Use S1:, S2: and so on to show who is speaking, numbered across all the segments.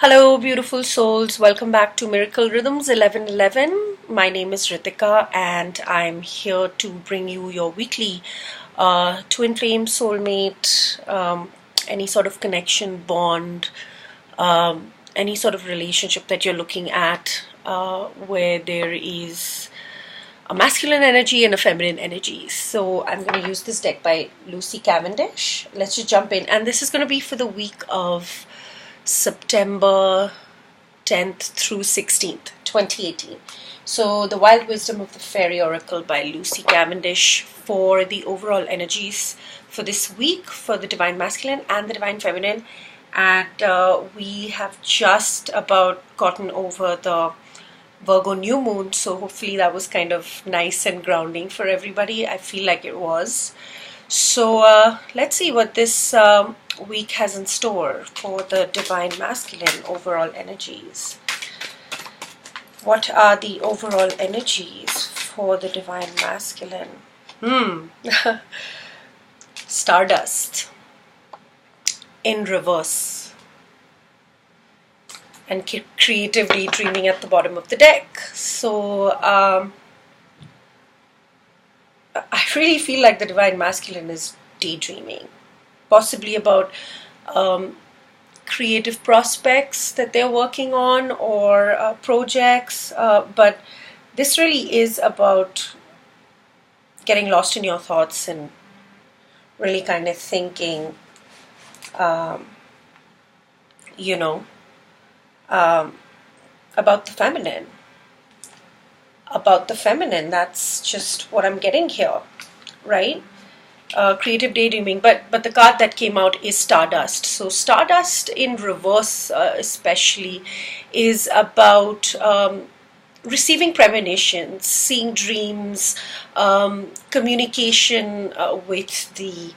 S1: Hello, beautiful souls. Welcome back to Miracle Rhythms 1111. My name is Ritika, and I'm here to bring you your weekly twin flame soulmate, any sort of connection, bond, any sort of relationship that you're looking at where there is a masculine energy and a feminine energy. So I'm going to use this deck by Lucy Cavendish. Let's just jump in. And this is going to be for the week of September 10th through 16th, 2018. So the Wild Wisdom of the Fairy Oracle by Lucy Cavendish for the overall energies for this week for the Divine Masculine and the Divine Feminine. And we have just about gotten over the Virgo new moon, so hopefully that was kind of nice and grounding for everybody. I feel like it was. So let's see what this week has in store for the Divine Masculine overall energies. What are the overall energies for the Divine Masculine? Stardust in reverse and creative daydreaming at the bottom of the deck. So I really feel like the Divine Masculine is daydreaming, possibly about creative prospects that they're working on or projects, but this really is about getting lost in your thoughts and really kind of thinking, about the feminine. About the feminine, that's just what I'm getting here, right? Creative daydreaming, but the card that came out is Stardust. So Stardust in reverse especially is about receiving premonitions, seeing dreams, communication with the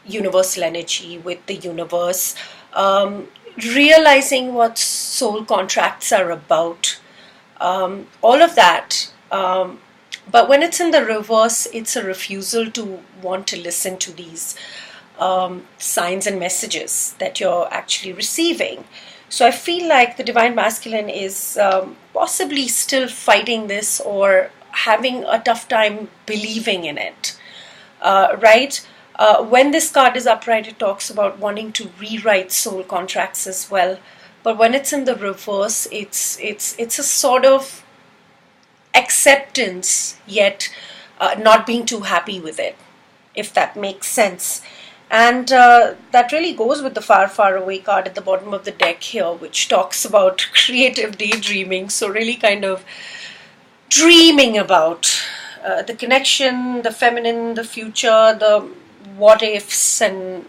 S1: universal energy, with the universe, realizing what soul contracts are about, all of that. But when it's in the reverse, it's a refusal to want to listen to these signs and messages that you're actually receiving. So I feel like the Divine Masculine is possibly still fighting this or having a tough time believing in it, right? When this card is upright, it talks about wanting to rewrite soul contracts as well. But when it's in the reverse, it's a sort of acceptance, yet not being too happy with it, if that makes sense. And that really goes with the Far, Far Away card at the bottom of the deck here, which talks about creative daydreaming. So really kind of dreaming about the connection, the feminine, the future, the what ifs, and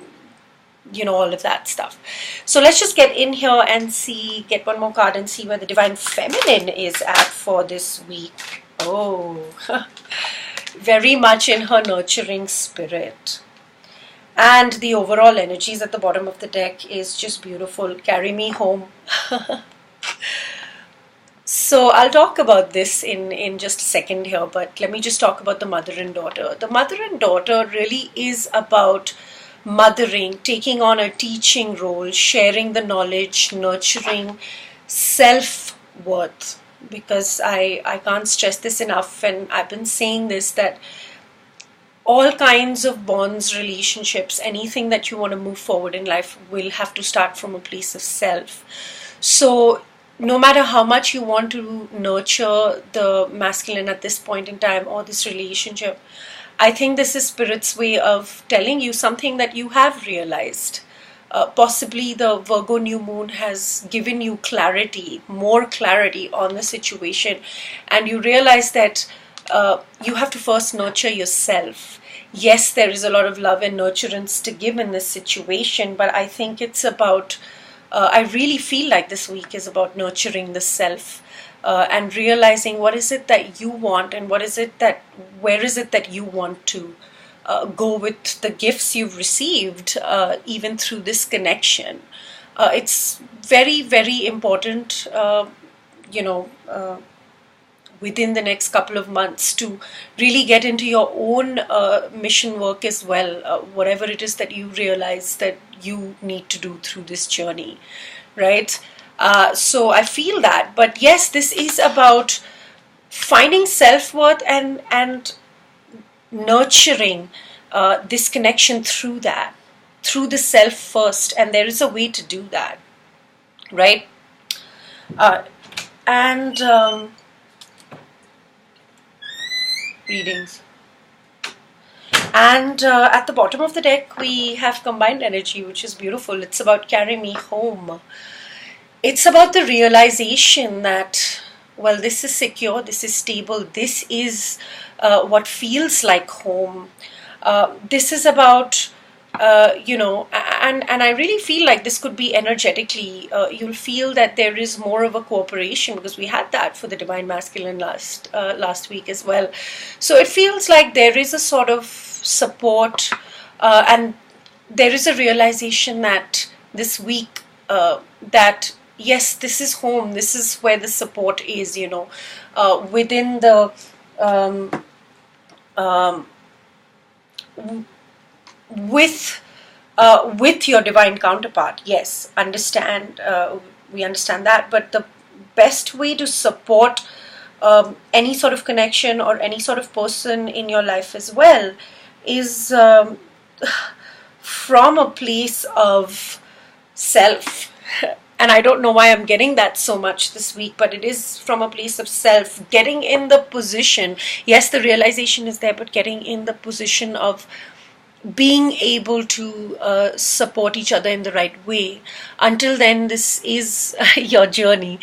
S1: all of that stuff. So let's just get in here and get one more card and see where the Divine Feminine is at for this week. Oh, very much in her nurturing spirit. And the overall energies at the bottom of the deck is just beautiful. Carry me home. So I'll talk about this in just a second here, but let me just talk about the mother and daughter. The mother and daughter really is about mothering, taking on a teaching role, sharing the knowledge, nurturing self-worth. Because I can't stress this enough, and I've been saying this, that all kinds of bonds, relationships, anything that you want to move forward in life will have to start from a place of self. So no matter how much you want to nurture the masculine at this point in time or this relationship, I think this is Spirit's way of telling you something that you have realized. Possibly the Virgo new moon has given you clarity, more clarity on the situation, and you realize that you have to first nurture yourself. Yes, there is a lot of love and nurturance to give in this situation, but I think it's about, I really feel like this week is about nurturing the self. And realizing what is it that you want, and where is it that you want to go with the gifts you've received, even through this connection. It's very, very important, within the next couple of months to really get into your own mission work as well, whatever it is that you realize that you need to do through this journey. right? So I feel that. But yes, this is about finding self-worth and nurturing this connection through that, through the self first. And there is a way to do that, right? Uh, and readings. And at the bottom of the deck, we have combined energy, which is beautiful. It's about carry me home. It's about the realization that, well, this is secure, this is stable, this is what feels like home. This is about, and I really feel like this could be energetically, you'll feel that there is more of a cooperation, because we had that for the Divine Masculine last week as well. So it feels like there is a sort of support, and there is a realization that this week, that yes, this is home, this is where the support is, within the um, with your divine counterpart. Yes, understand, we understand that, but the best way to support any sort of connection or any sort of person in your life as well is from a place of self. And I don't know why I'm getting that so much this week, but it is from a place of self, getting in the position. Yes, the realization is there, but getting in the position of being able to support each other in the right way. Until then, this is your journey.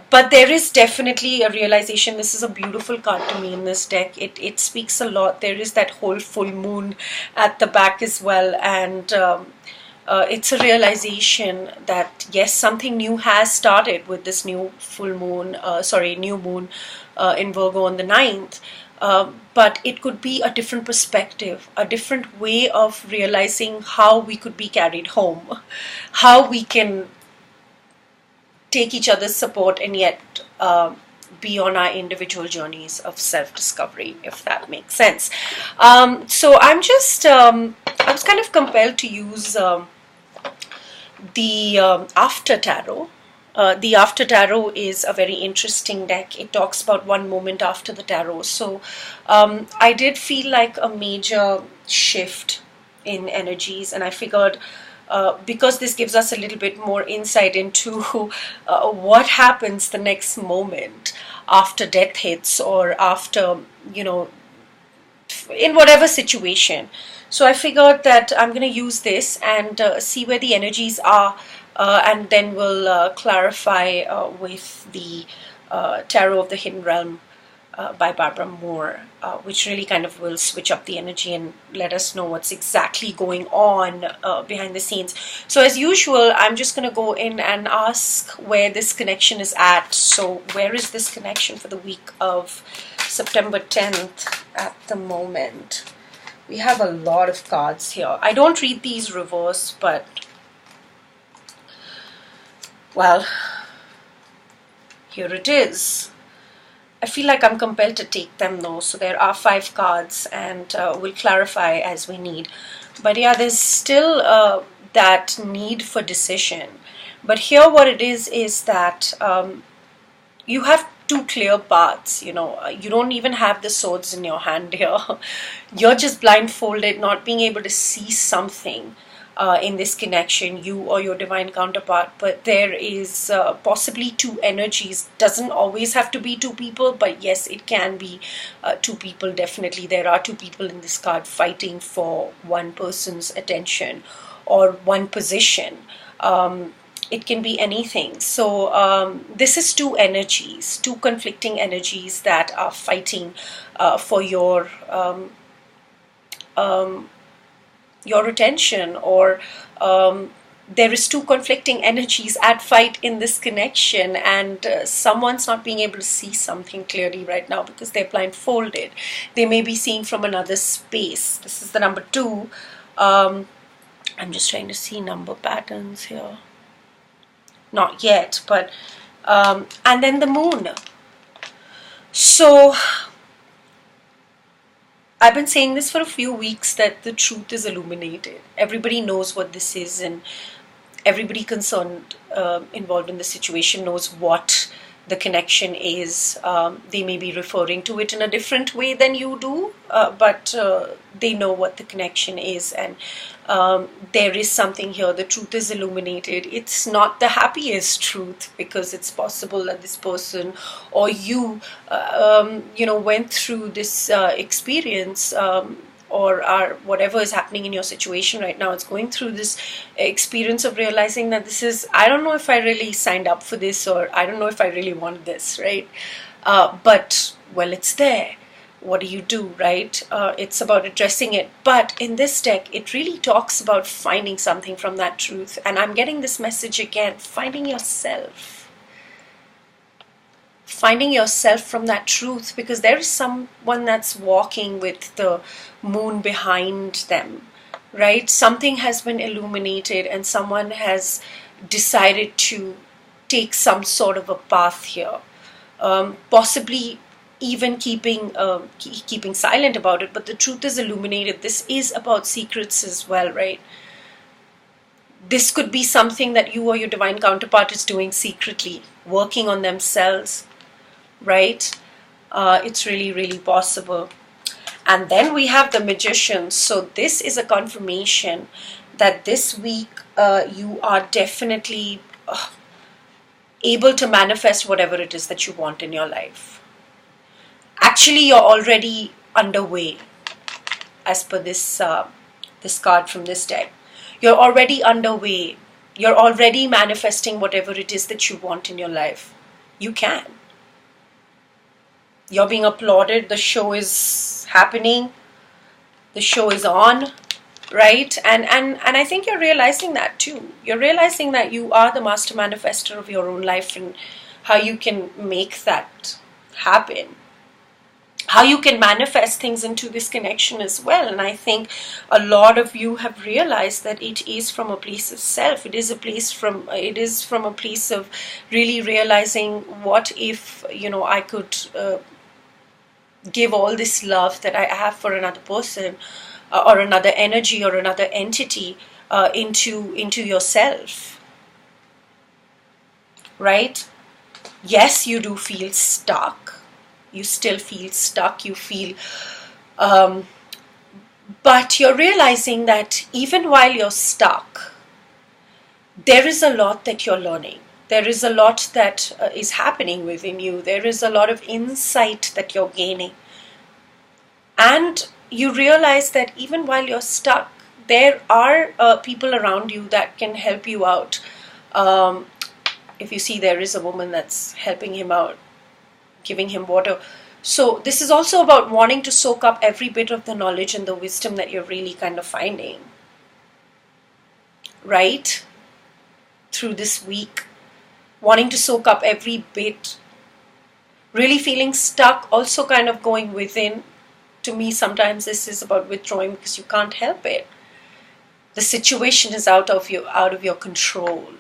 S1: But there is definitely a realization. This is a beautiful card to me in this deck. It speaks a lot. There is that whole full moon at the back as well. And it's a realization that, yes, something new has started with this new new moon in Virgo on the 9th. But it could be a different perspective, a different way of realizing how we could be carried home, how we can take each other's support and yet be on our individual journeys of self-discovery, if that makes sense. So I was kind of compelled to use the After Tarot. The After Tarot is a very interesting deck. It talks about one moment after the tarot. So I did feel like a major shift in energies, and I figured because this gives us a little bit more insight into what happens the next moment after death hits, or after, in whatever situation. So I figured that I'm going to use this and see where the energies are, and then we'll clarify with the Tarot of the Hidden Realm by Barbara Moore, which really kind of will switch up the energy and let us know what's exactly going on behind the scenes. So as usual, I'm just going to go in and ask where this connection is at. So where is this connection for the week of September 10th at the moment? We have a lot of cards here. I don't read these reverse, but well, here it is. I feel like I'm compelled to take them though. So there are 5 cards, and we'll clarify as we need. But yeah, there's still that need for decision. But here what it is that you have 2 clear paths. You don't even have the swords in your hand here. You're just blindfolded, not being able to see something in this connection, you or your divine counterpart. But there is possibly 2 energies. Doesn't always have to be 2 people, but yes, it can be 2 people. Definitely there are 2 people in this card fighting for one person's attention or one position. It can be anything. So this is 2 energies, 2 conflicting energies that are fighting for your attention, or there is 2 conflicting energies at fight in this connection, and someone's not being able to see something clearly right now because they're blindfolded. They may be seeing from another space. This is the number 2. I'm just trying to see number patterns here. Not yet, but and then the moon. So I've been saying this for a few weeks, that the truth is illuminated. Everybody knows what this is, and everybody concerned, involved in the situation knows what the connection is. They may be referring to it in a different way than you do, but they know what the connection is, and there is something here. The truth is illuminated. It's not the happiest truth, because it's possible that this person or you, went through this experience. Or are whatever is happening in your situation right now, it's going through this experience of realizing that this is, I don't know if I really signed up for this, or I don't know if I really want this, right? But well, it's there. What do you do, right? It's about addressing it. But in this deck, it really talks about finding something from that truth. And I'm getting this message again: finding yourself. Finding yourself from that truth, because there is someone that's walking with the moon behind them, right? Something has been illuminated, and someone has decided to take some sort of a path here, possibly even keeping silent about it, but the truth is illuminated. This is about secrets as well, right? This could be something that you or your divine counterpart is doing secretly, working on themselves, right? It's really, really possible. And then we have the Magician. So this is a confirmation that this week you are definitely able to manifest whatever it is that you want in your life. Actually, you're already underway, as per this card from this deck. You're already underway. You're already manifesting whatever it is that you want in your life. You can. You're being applauded. The show is happening. The show is on, right? And I think you're realizing that too. You're realizing that you are the master manifester of your own life, and how you can make that happen. How you can manifest things into this connection as well. And I think a lot of you have realized that it is from a place of self. It is from a place of really realizing, what if, I could give all this love that I have for another person, or another energy, or another entity, into yourself, right? Yes, you do feel stuck. You still feel stuck. You feel, but you're realizing that even while you're stuck, there is a lot that you're learning. There is a lot that is happening within you. There is a lot of insight that you're gaining. And you realize that even while you're stuck, there are people around you that can help you out. If you see, there is a woman that's helping him out, giving him water. So this is also about wanting to soak up every bit of the knowledge and the wisdom that you're really kind of finding, right? Through this week. Wanting to soak up every bit. Really feeling stuck, also kind of going within. To me, sometimes this is about withdrawing, because you can't help it. The situation is out of your control.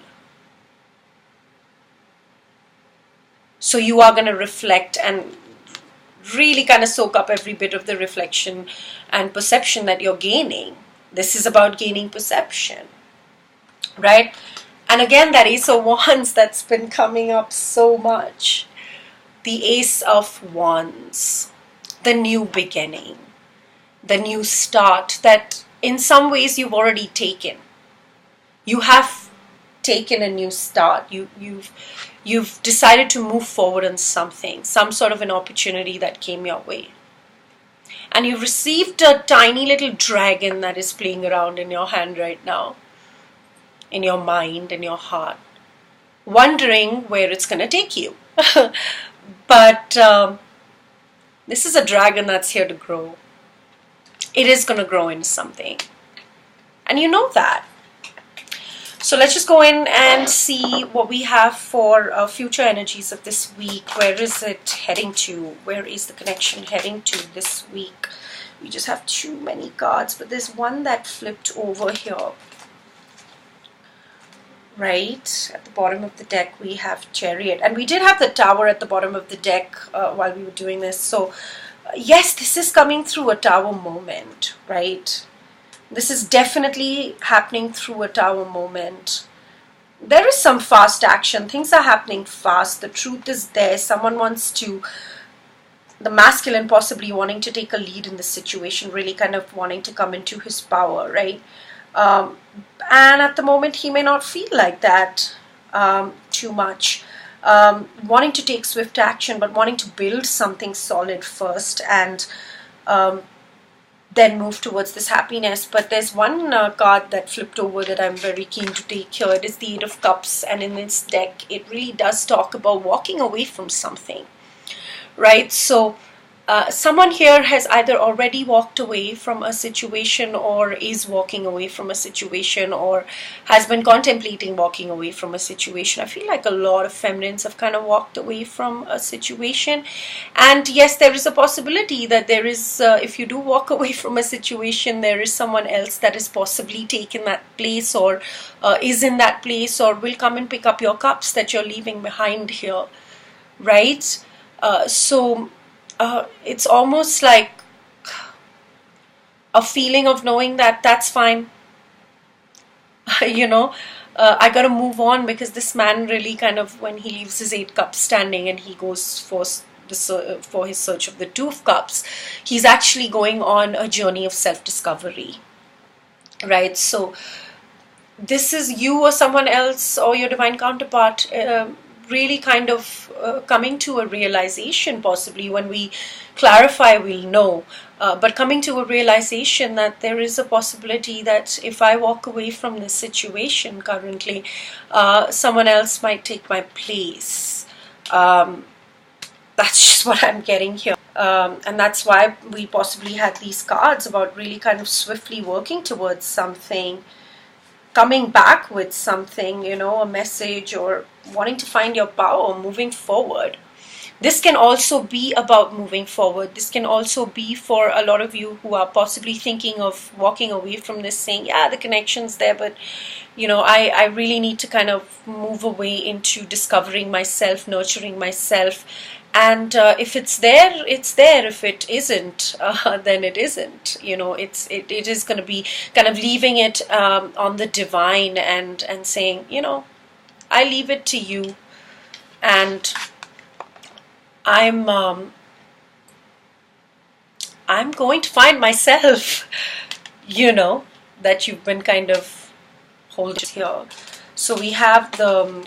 S1: So you are going to reflect and really kind of soak up every bit of the reflection and perception that you're gaining. This is about gaining perception, right? And again, that Ace of Wands that's been coming up so much. The Ace of Wands. The new beginning. The new start that in some ways you've already taken. You have taken a new start. You've decided to move forward on something. Some sort of an opportunity that came your way. And you've received a tiny little dragon that is playing around in your hand right now. In your mind, in your heart, wondering where it's going to take you. But this is a dragon that's here to grow. It is going to grow into something. And you know that. So let's just go in and see what we have for future energies of this week. Where is it heading to? Where is the connection heading to this week? We just have too many cards, but there's one that flipped over here. Right at the bottom of the deck we have Chariot, and we did have the Tower at the bottom of the deck while we were doing this. So yes, this is coming through a Tower moment, right? This is definitely happening through a Tower moment. there is some fast action. Things are happening fast. The truth is there. Someone wants to, the masculine possibly wanting to take a lead in this situation, really kind of wanting to come into his power, right? Um, and at the moment, he may not feel like that too much. Wanting to take swift action, but wanting to build something solid first, and um, then move towards this happiness. But there's one card that flipped over that I'm very keen to take here. It is the Eight of Cups, and in this deck, it really does talk about walking away from something, right? So someone here has either already walked away from a situation, or is walking away from a situation, or has been contemplating walking away from a situation. I feel like a lot of feminines have kind of walked away from a situation. And yes, there is a possibility that there is, if you do walk away from a situation, there is someone else that is possibly taken that place, or is in that place, or will come and pick up your cups that you're leaving behind here, right? So it's almost like a feeling of knowing that that's fine. you know, I gotta move on, because this man really kind of, when he leaves his Eight Cups standing and he goes for his search of the Two of Cups, he's actually going on a journey of self-discovery, right? So this is you or someone else or your divine counterpart really kind of coming to a realization. Possibly when we clarify, we'll know, but coming to a realization that there is a possibility that if I walk away from this situation currently, someone else might take my place. That's just what I'm getting here. And that's why we possibly had these cards about really kind of swiftly working towards something, coming back with something, a message, or wanting to find your power, moving forward. This can also be about moving forward. This can also be for a lot of you who are possibly thinking of walking away from this, saying, yeah, the connection's there, but I really need to kind of move away into discovering myself, nurturing myself. And if it's there, it's there. If it isn't, then it isn't. It is going to be kind of leaving it on the divine, and saying, I leave it to you, and I'm going to find myself. That you've been kind of holding here. So we have the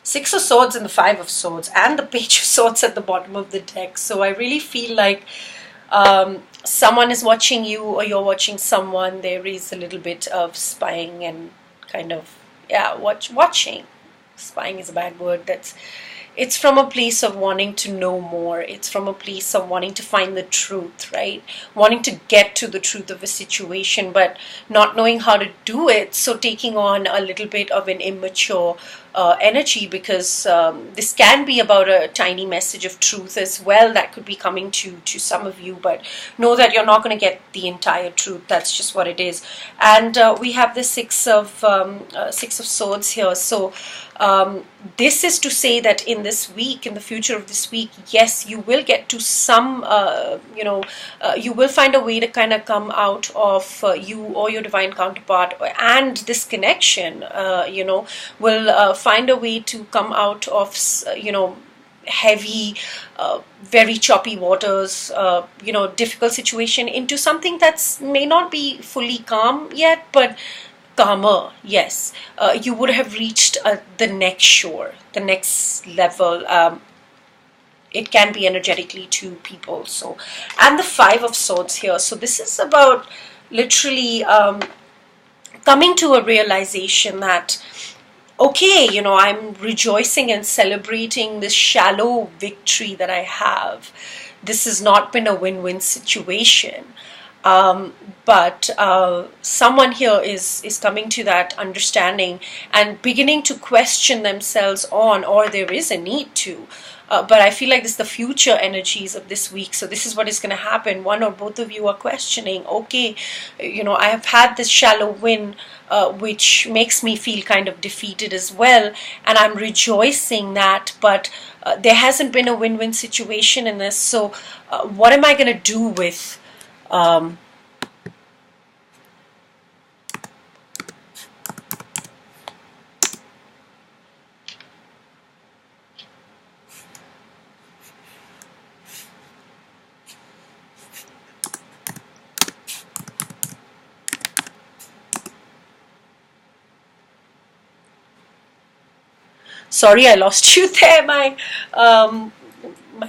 S1: Six of Swords and the Five of Swords and the Page of Swords at the bottom of the deck. So I really feel like someone is watching you, or you're watching someone. There is a little bit of spying and kind of, watching. Spying is a bad word. It's from a place of wanting to know more. It's from a place of wanting to find the truth, right? Wanting to get to the truth of a situation, but not knowing how to do it. So taking on a little bit of an immature energy, because this can be about a tiny message of truth as well that could be coming to some of you. But know that you're not going to get the entire truth. That's just what it is. And we have the Six of Swords here. So this is to say that in this week, in the future of this week, yes, you will get to some, you will find a way to kind of come out of you or your divine counterpart, and this connection, will find a way to come out of, heavy, very choppy waters, difficult situation, into something that's may not be fully calm yet, but calmer. Yes, you would have reached the next shore, the next level. It can be energetically to people. So, and the Five of Swords here. So this is about literally coming to a realization that, okay, I'm rejoicing and celebrating this shallow victory that I have. This has not been a win-win situation. But someone here is coming to that understanding and beginning to question themselves on, or there is a need to. But I feel like this is the future energies of this week. So this is what is going to happen. One or both of you are questioning, okay, I have had this shallow win, which makes me feel kind of defeated as well. And I'm rejoicing that, but there hasn't been a win-win situation in this. So what am I going to do with Sorry, I lost you there. My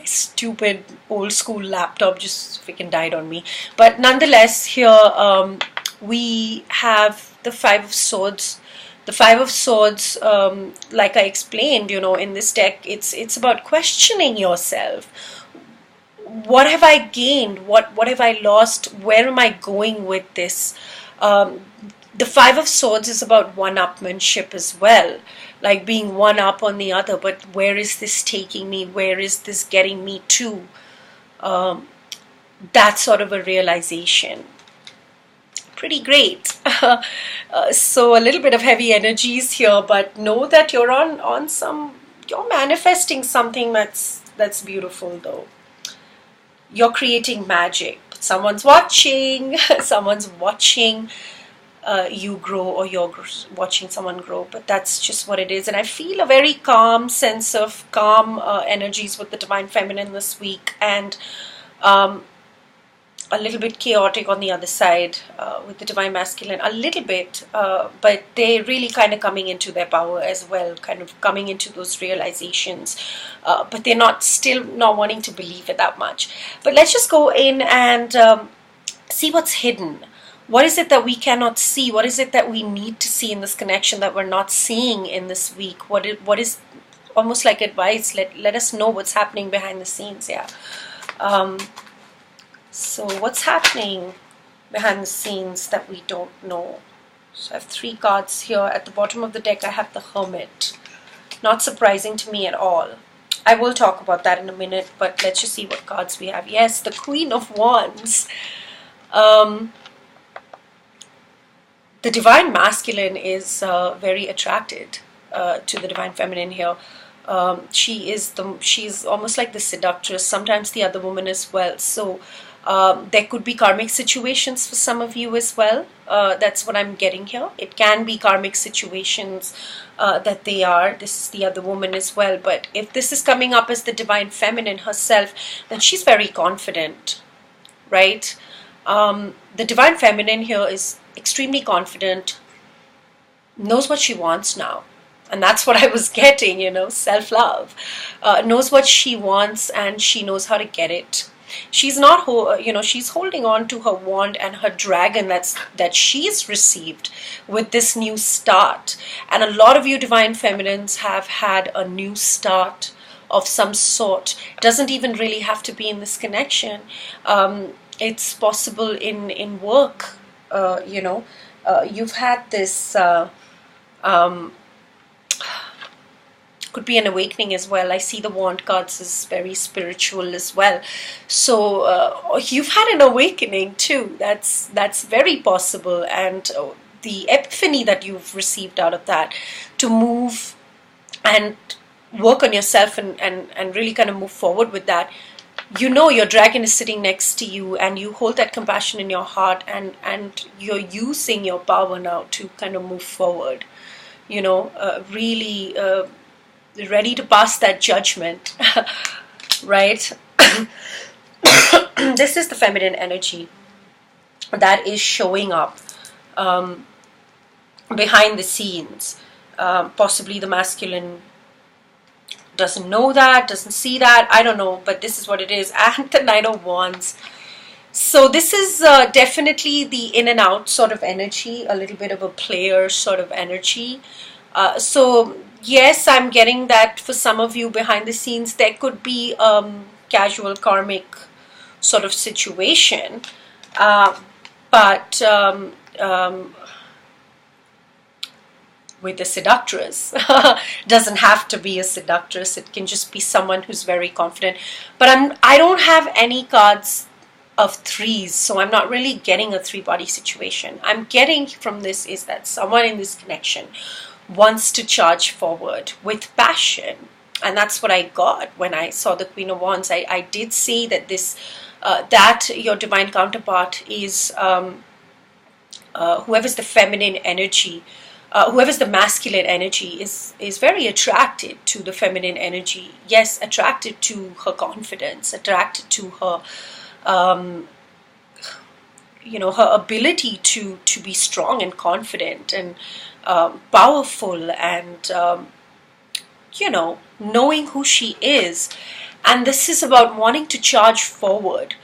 S1: stupid old school laptop just freaking died on me. But nonetheless, here we have the Five of Swords. The Five of Swords, like I explained, in this deck, it's about questioning yourself. What have I gained? What have I lost? Where am I going with this? Um, the Five of Swords is about one-upmanship as well, like being one up on the other. But where is this taking me? Where is this getting me to? Um, that's sort of a realization. Pretty great. So a little bit of heavy energies here, but know that you're on some. You're manifesting something that's beautiful, though. You're creating magic. Someone's watching. Someone's watching you grow, or you're watching someone grow. But that's just what it is. And I feel a very calm sense of calm energies with the Divine Feminine this week, and a little bit chaotic on the other side with the Divine Masculine, a little bit, but they're really kind of coming into their power as well, kind of coming into those realizations, but they're still not wanting to believe it that much. But let's just go in and see what's hidden. What is it that we cannot see? What is it that we need to see in this connection that we're not seeing in this week? What is almost like advice? Let us know what's happening behind the scenes. Yeah. So what's happening behind the scenes that we don't know? So I have 3 cards here. At the bottom of the deck, I have the Hermit. Not surprising to me at all. I will talk about that in a minute, but let's just see what cards we have. Yes, the Queen of Wands. The Divine Masculine is very attracted to the Divine Feminine here. She's almost like the seductress, sometimes the other woman as well. So there could be karmic situations for some of you as well. That's what I'm getting here. It can be karmic situations that they are. This is the other woman as well. But if this is coming up as the Divine Feminine herself, then she's very confident, right? The Divine Feminine here is extremely confident, knows what she wants now. And that's what I was getting, self-love. Knows what she wants, and she knows how to get it. She's not, she's holding on to her wand and her dragon that she's received with this new start. And a lot of you Divine Feminines have had a new start of some sort. Doesn't even really have to be in this connection. It's possible in work. You've had this. Could be an awakening as well. I see the wand cards as very spiritual as well. So you've had an awakening too. That's very possible. And the epiphany that you've received out of that, to move and work on yourself and really kind of move forward with that. Your dragon is sitting next to you, and you hold that compassion in your heart, and you're using your power now to kind of move forward. Really ready to pass that judgment, right? This is the feminine energy that is showing up behind the scenes. Possibly the masculine doesn't know that, doesn't see that, I don't know, but this is what it is. And the Knight of Wands. So this is definitely the in and out sort of energy, a little bit of a player sort of energy. So yes, I'm getting that for some of you behind the scenes, there could be casual karmic sort of situation. But with a seductress, doesn't have to be a seductress. It can just be someone who's very confident. But I don't have any cards of 3s, so I'm not really getting a 3-body situation. I'm getting from this is that someone in this connection wants to charge forward with passion, and that's what I got when I saw the Queen of Wands. I did say that that your divine counterpart is whoever's the feminine energy, whoever's the masculine energy is very attracted to the feminine energy. Yes, attracted to her confidence, attracted to her her ability to be strong and confident and powerful, and knowing who she is. And this is about wanting to charge forward.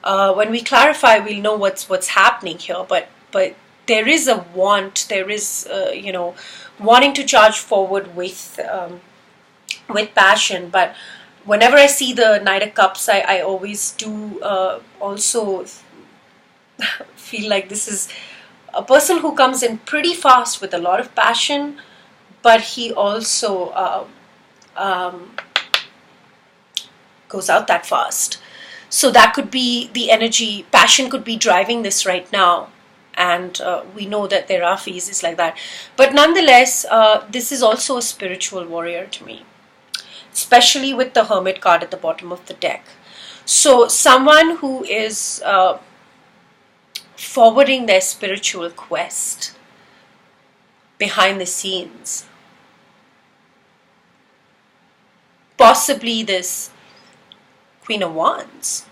S1: When we clarify, we'll know what's happening here. But there is a want. There is wanting to charge forward with passion. But whenever I see the Knight of Cups, I always do also feel like this is a person who comes in pretty fast with a lot of passion, but he also goes out that fast. So that could be the energy. Passion could be driving this right now. And we know that there are phases like that. But nonetheless, this is also a spiritual warrior to me, especially with the Hermit card at the bottom of the deck. So someone who is forwarding their spiritual quest behind the scenes. Possibly this Queen of Wands.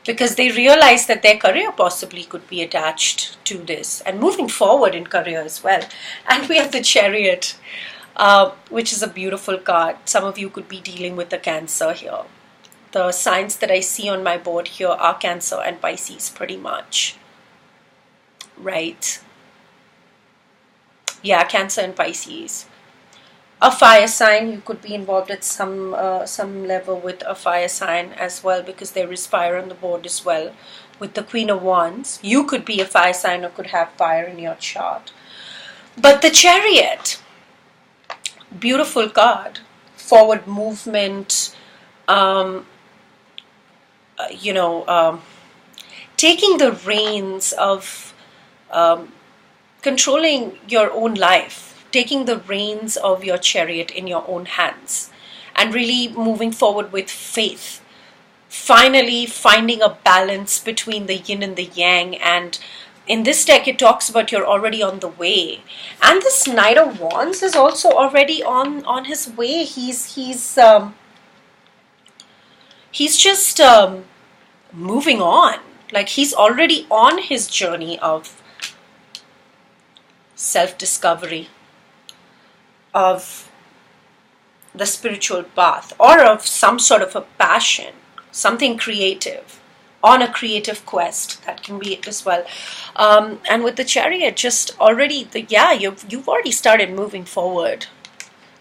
S1: Because they realize that their career possibly could be attached to this and moving forward in career as well. And we have the Chariot, which is a beautiful card. Some of you could be dealing with the Cancer here. The signs that I see on my board here are Cancer and Pisces pretty much. Right? Yeah, Cancer and Pisces. A fire sign, you could be involved at some level with a fire sign as well, because there is fire on the board as well. With the Queen of Wands, you could be a fire sign or could have fire in your chart. But the Chariot, beautiful card, forward movement, taking the reins of controlling your own life, taking the reins of your chariot in your own hands and really moving forward with faith. Finally finding a balance between the yin and the yang. And in this deck, it talks about you're already on the way. And this Knight of Wands is also already on his way. He's just moving on. Like he's already on his journey of self-discovery, of the spiritual path, or of some sort of a passion, something creative, on a creative quest. That can be it as well. And with the Chariot, just already, you've already started moving forward.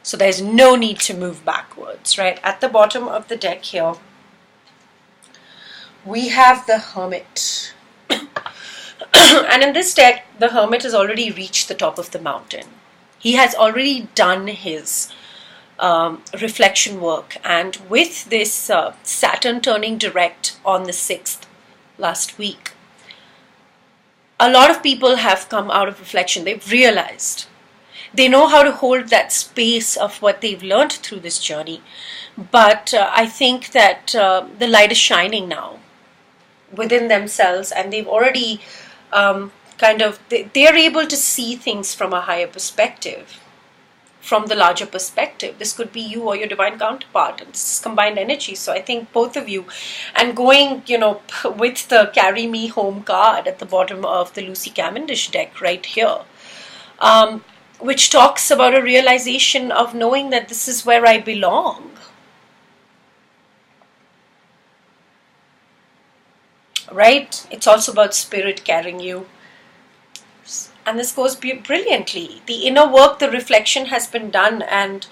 S1: So there's no need to move backwards, right? At the bottom of the deck here, we have the Hermit. And in this deck, the Hermit has already reached the top of the mountain. He has already done his reflection work. And with this Saturn turning direct on the 6th last week, a lot of people have come out of reflection. They've realized. They know how to hold that space of what they've learned through this journey. But I think that the light is shining now within themselves, and they've already they're able to see things from a higher perspective, from the larger perspective. This could be you or your divine counterpart, and this is combined energy. So I think both of you, and going, with the Carry Me Home card at the bottom of the Lucy Cavendish deck right here, which talks about a realization of knowing that this is where I belong. Right? It's also about spirit carrying you. And this goes brilliantly. The inner work, the reflection has been done, and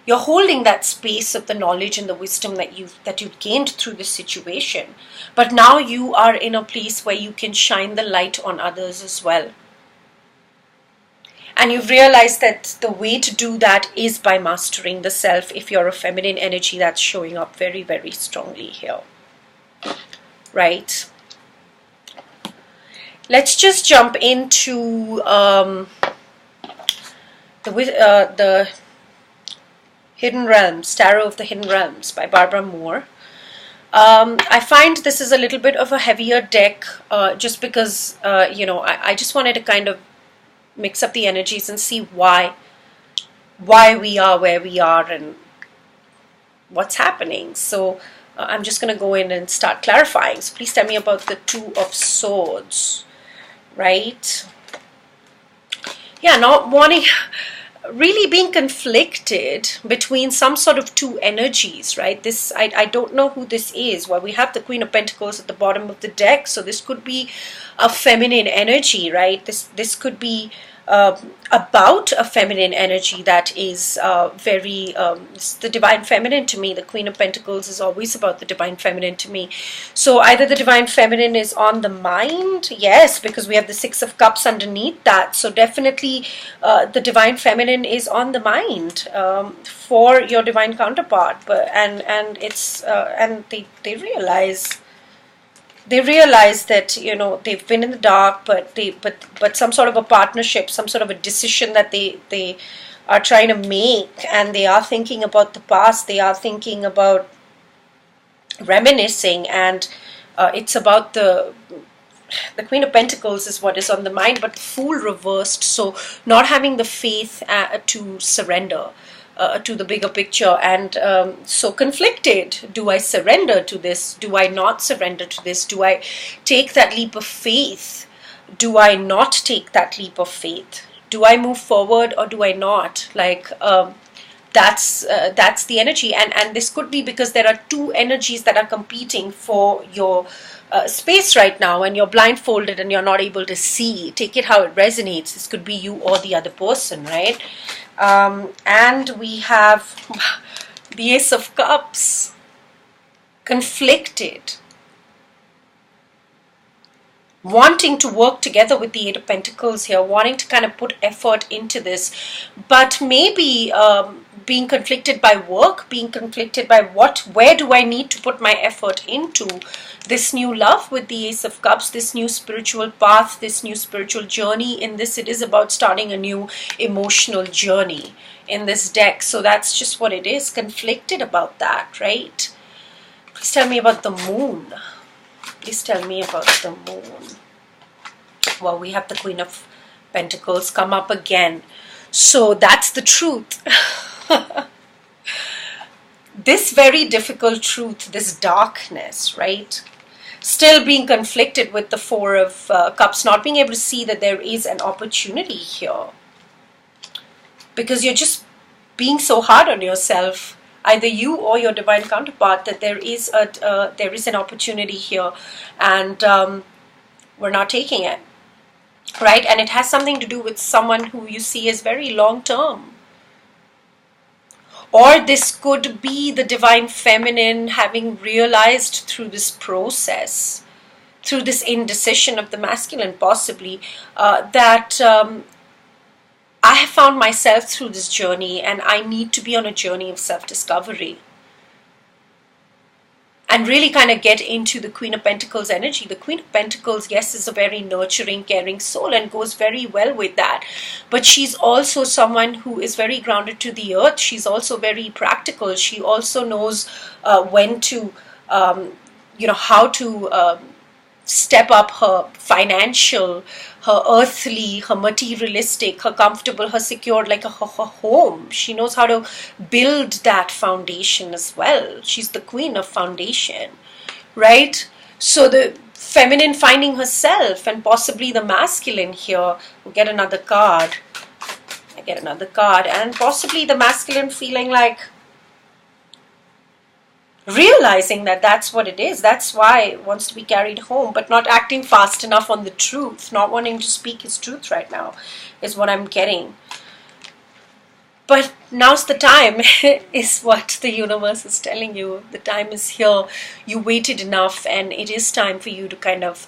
S1: you're holding that space of the knowledge and the wisdom that you've gained through this situation. But now you are in a place where you can shine the light on others as well. And you've realized that the way to do that is by mastering the self. If you're a feminine energy, that's showing up very, very strongly here. Right? Let's just jump into the Hidden Realms, Tarot of the Hidden Realms by Barbara Moore. I find this is a little bit of a heavier deck, just because, I just wanted to kind of mix up the energies and see why we are where we are and what's happening. So I'm just going to go in and start clarifying. So please tell me about the Two of Swords. Right? Yeah, not wanting. really being conflicted between some sort of two energies, right? This, I don't know who this is. Well, we have the Queen of Pentacles at the bottom of the deck, so this could be a feminine energy, right? This could be about a feminine energy that is very it's the divine feminine to me. The Queen of Pentacles is always about the divine feminine to me. So either the divine feminine is on the mind, yes, because we have the Six of Cups underneath that. So definitely the divine feminine is on the mind for your divine counterpart. But and it's and they realize that, you know, they've been in the dark, but some sort of a partnership, some sort of a decision that they are trying to make, and they are thinking about the past, they are thinking about reminiscing, and it's about the Queen of Pentacles is what is on the mind, but the Fool reversed. So not having the faith to surrender to the bigger picture, and so conflicted. Do I surrender to this? Do I not surrender to this? Do I take that leap of faith? Do I not take that leap of faith? Do I move forward or do I not? Like that's the energy, and this could be because there are two energies that are competing for your space right now, and you're blindfolded and you're not able to see. Take it how it resonates. This could be you or the other person, right? And we have the Ace of Cups, conflicted, wanting to work together with the Eight of Pentacles here, wanting to kind of put effort into this, but maybe being conflicted by work, being conflicted by where do I need to put my effort into this new love with the Ace of Cups, this new spiritual path, this new spiritual journey. In this, it is about starting a new emotional journey in this deck. So that's just what it is, conflicted about that, right? Please tell me about the moon. Please tell me about the moon. Well, we have the Queen of Pentacles come up again. So that's the truth. This very difficult truth, this darkness, right? Still being conflicted with the Four of Cups, not being able to see that there is an opportunity here. Because you're just being so hard on yourself, either you or your divine counterpart, that there is an opportunity here, and we're not taking it, right? And it has something to do with someone who you see as very long term. Or this could be the divine feminine having realized through this process, through this indecision of the masculine possibly, that I have found myself through this journey, and I need to be on a journey of self-discovery. And really kind of get into the Queen of Pentacles energy. The Queen of Pentacles, yes, is a very nurturing, caring soul and goes very well with that. But she's also someone who is very grounded to the earth. She's also very practical. She also knows when to, how to step up her financial, her earthly, her materialistic, her comfortable, her secure, like her home. She knows how to build that foundation as well. She's the queen of foundation, right? So the feminine finding herself, and possibly the masculine here. We'll get another card. I get another card. And possibly the masculine feeling like, realizing that that's what it is, that's why it wants to be carried home, but not acting fast enough on the truth, not wanting to speak his truth right now, is what I'm getting. But now's the time, is what the universe is telling you. The time is here. You waited enough, and it is time for you to kind of,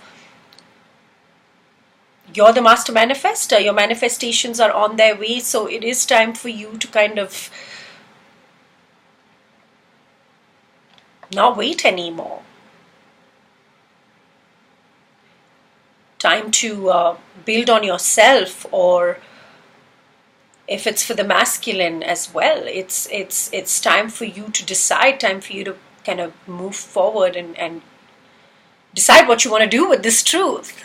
S1: you're the master manifester, your manifestations are on their way, so it is time for you to kind of not wait anymore. Time to build on yourself, or if it's for the masculine as well, it's time for you to decide, time for you to kind of move forward and decide what you want to do with this truth.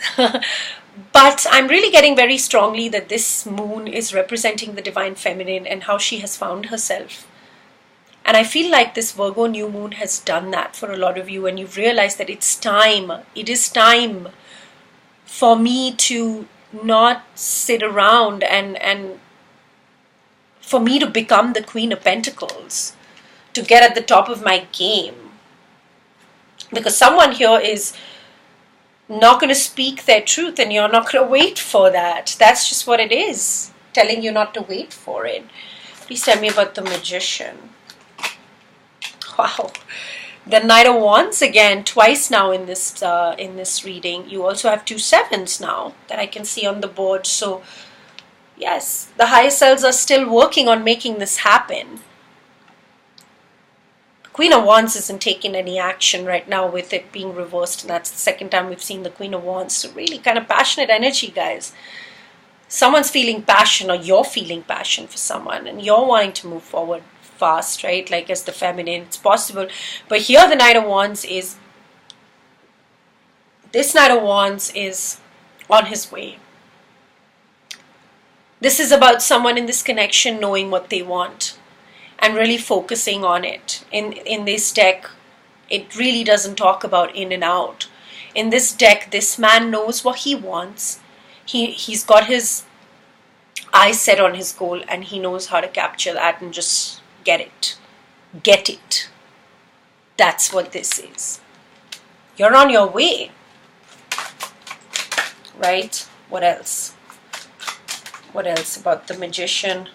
S1: But I'm really getting very strongly that this moon is representing the divine feminine and how she has found herself. And I feel like this Virgo new moon has done that for a lot of you, and you've realized that it's time. It is time for me to not sit around and for me to become the Queen of Pentacles, to get at the top of my game. Because someone here is not going to speak their truth and you're not going to wait for that. That's just what it is, telling you not to wait for it. Please tell me about the Magician. Wow. The Knight of Wands again, twice now in this reading. You also have 2 sevens now that I can see on the board. So yes, the higher selves are still working on making this happen. Queen of Wands isn't taking any action right now with it being reversed, and that's the second time we've seen the Queen of Wands. So really kind of passionate energy, guys. Someone's feeling passion, or you're feeling passion for someone, and you're wanting to move forward fast, right? Like as the feminine, it's possible. But here the Knight of Wands is, this Knight of Wands is on his way. This is about someone in this connection knowing what they want and really focusing on it. In this deck, it really doesn't talk about in and out. In this deck, this man knows what he wants. He's got his eyes set on his goal, and he knows how to capture that and just get it. Get it. That's what this is. You're on your way. Right? What else? What else about the Magician?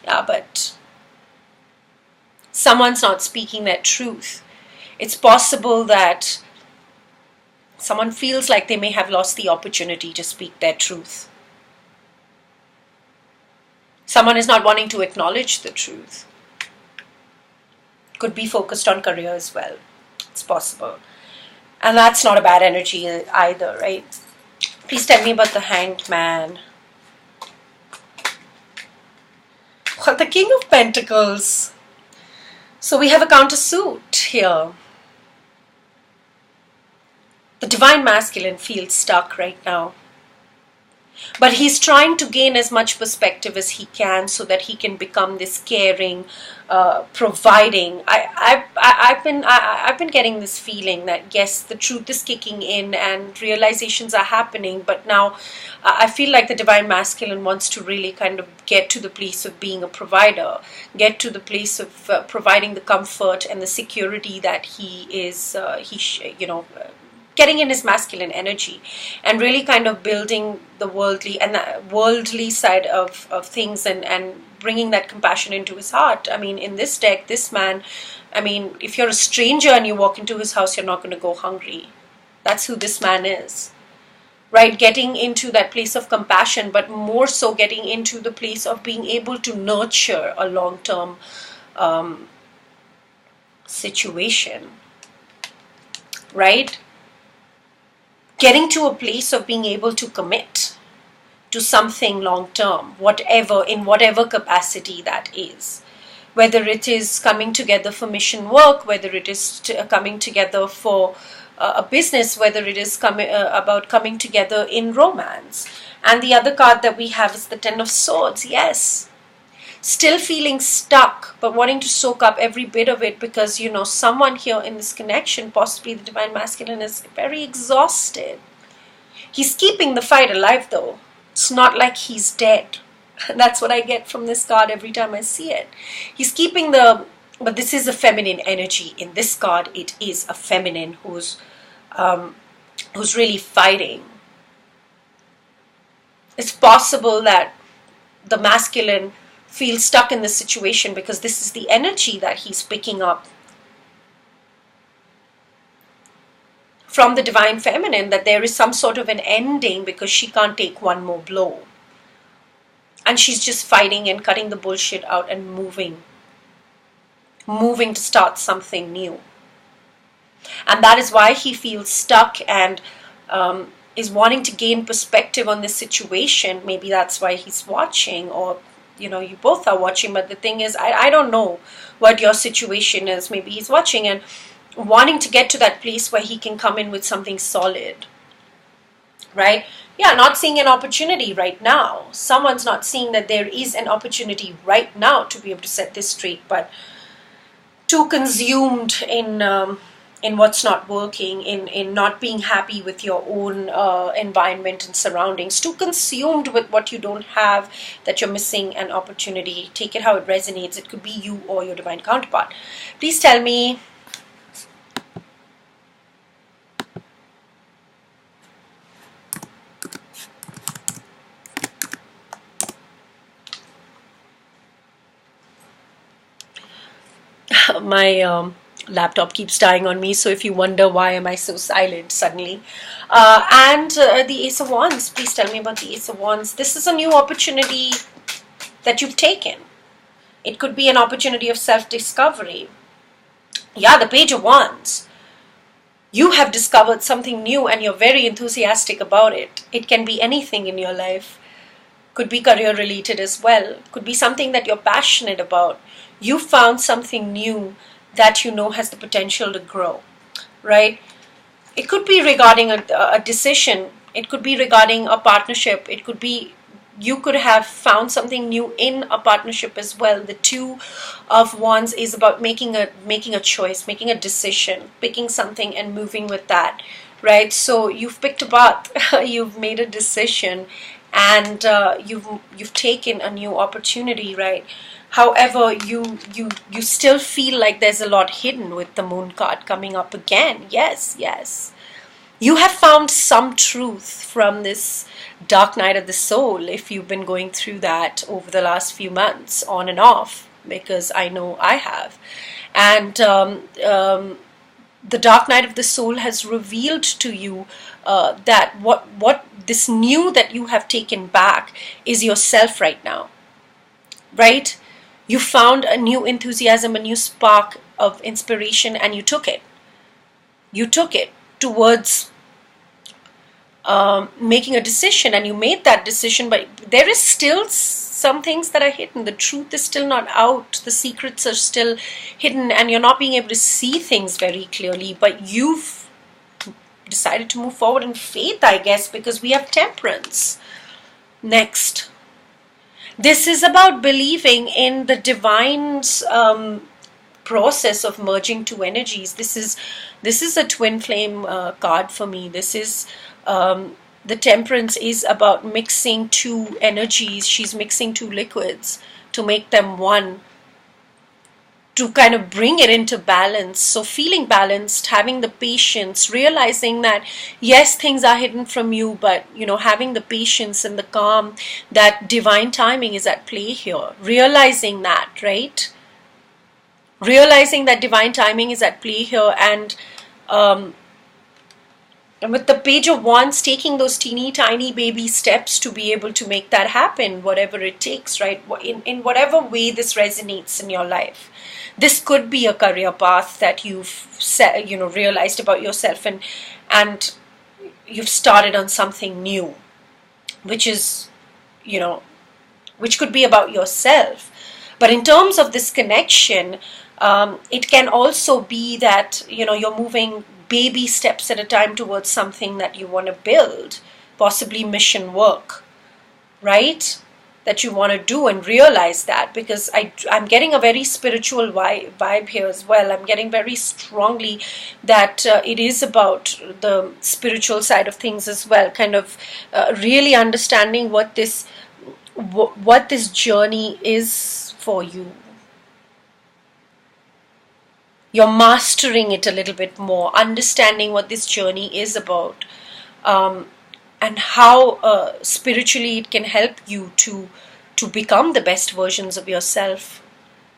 S1: Yeah, but someone's not speaking their truth. It's possible that someone feels like they may have lost the opportunity to speak their truth. Someone is not wanting to acknowledge the truth. Could be focused on career as well. It's possible. And that's not a bad energy either, right? Please tell me about the Hanged Man. Well, the King of Pentacles. So we have a countersuit here. The Divine Masculine feels stuck right now. But he's trying to gain as much perspective as he can so that he can become this caring, providing. I've been getting this feeling that yes, the truth is kicking in and realizations are happening. But now I feel like the Divine Masculine wants to really kind of get to the place of being a provider, get to the place of providing the comfort and the security that he is, getting in his masculine energy and really kind of building the worldly side of things and bringing that compassion into his heart. I mean, in this deck, this man, I mean, if you're a stranger and you walk into his house, you're not going to go hungry. That's who this man is, right? Getting into that place of compassion, but more so getting into the place of being able to nurture a long-term situation, right? Getting to a place of being able to commit to something long term, in whatever capacity that is. Whether it is coming together for mission work, whether it is coming together for a business, whether it is about coming together in romance. And the other card that we have is the Ten of Swords. Yes. Still feeling stuck, but wanting to soak up every bit of it because, someone here in this connection, possibly the Divine Masculine, is very exhausted. He's keeping the fight alive, though. It's not like he's dead. That's what I get from this card every time I see it. He's keeping but this is a feminine energy. In this card, it is a feminine who's really fighting. It's possible that the masculine feels stuck in this situation because this is the energy that he's picking up from the Divine Feminine, that there is some sort of an ending because she can't take one more blow. And she's just fighting and cutting the bullshit out and moving to start something new. And that is why he feels stuck and is wanting to gain perspective on this situation. Maybe that's why he's watching, or you both are watching, but the thing is, I don't know what your situation is. Maybe he's watching and wanting to get to that place where he can come in with something solid, right? Yeah, not seeing an opportunity right now. Someone's not seeing that there is an opportunity right now to be able to set this straight, but too consumed in in what's not working, in not being happy with your own environment and surroundings, too consumed with what you don't have, that you're missing an opportunity. Take it how it resonates. It could be you or your divine counterpart. Please tell me. My laptop keeps dying on me, so if you wonder why am I so silent suddenly. And the Ace of Wands, please tell me about the Ace of Wands. This is a new opportunity that you've taken. It could be an opportunity of self-discovery. Yeah, the Page of Wands. You have discovered something new and you're very enthusiastic about it. It can be anything in your life. Could be career related as well. Could be something that you're passionate about. You found something new that you know has the potential to grow, right? It could be regarding a decision. It could be regarding a partnership. It could be you could have found something new in a partnership as well. The Two of Wands is about making a choice, making a decision, picking something and moving with that, right? So you've picked a path, you've made a decision, and you've taken a new opportunity, right? However, you still feel like there's a lot hidden with the Moon card coming up again. Yes, yes. You have found some truth from this dark night of the soul, if you've been going through that over the last few months, on and off, because I know I have. And the dark night of the soul has revealed to you that what this new that you have taken back is yourself right now, right? You found a new enthusiasm, a new spark of inspiration, and you took it. You took it towards making a decision, and you made that decision, but there is still some things that are hidden. The truth is still not out. The secrets are still hidden, and you're not being able to see things very clearly, but you've decided to move forward in faith, I guess, because we have Temperance. Next. This is about believing in the divine's process of merging two energies. This is a twin flame card for me. This is the Temperance is about mixing two energies. She's mixing two liquids to make them one, to kind of bring it into balance. So feeling balanced, having the patience, realizing that yes, things are hidden from you, but having the patience and the calm, that divine timing is at play here. Realizing that, right? Realizing that divine timing is at play here, and with the Page of Wands, taking those teeny tiny baby steps to be able to make that happen, whatever it takes, right? In whatever way this resonates in your life. This could be a career path that you've realized about yourself, and you've started on something new, which is, which could be about yourself. But in terms of this connection, it can also be that, you're moving baby steps at a time towards something that you want to build, possibly mission work, right? That you want to do, and realize that, because I'm getting a very spiritual vibe here as well. I'm getting very strongly that it is about the spiritual side of things as well, kind of really understanding what this journey is for you. You're mastering it a little bit more, understanding what this journey is about, and how spiritually it can help you to become the best versions of yourself.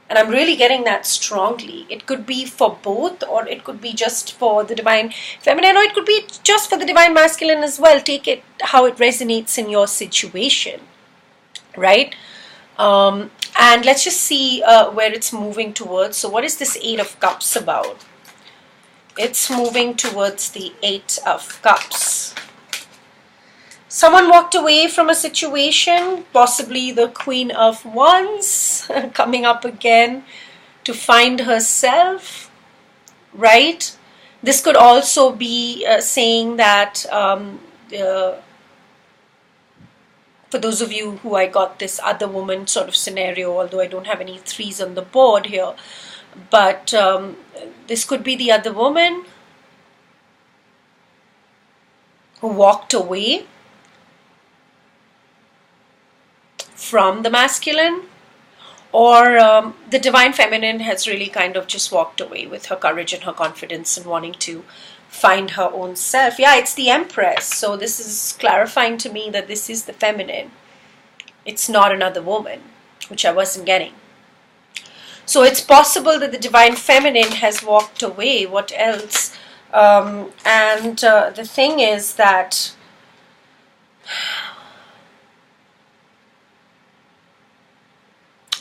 S1: And I'm really getting that strongly. It could be for both, or it could be just for the divine feminine, or it could be just for the divine masculine as well. Take it how it resonates in your situation, right? And let's just see where it's moving towards. So what is this Eight of Cups about? It's moving towards the Eight of Cups. Someone walked away from a situation, possibly the Queen of Wands coming up again to find herself, right? This could also be saying that for those of you who I got this other woman sort of scenario, although I don't have any threes on the board here, but this could be the other woman, walked away from the masculine, or the divine feminine has really kind of just walked away with her courage and her confidence and wanting to find her own self. Yeah, it's the Empress. So this is clarifying to me that this is the feminine. It's not another woman, which I wasn't getting. So it's possible that the divine feminine has walked away. What else? The thing is that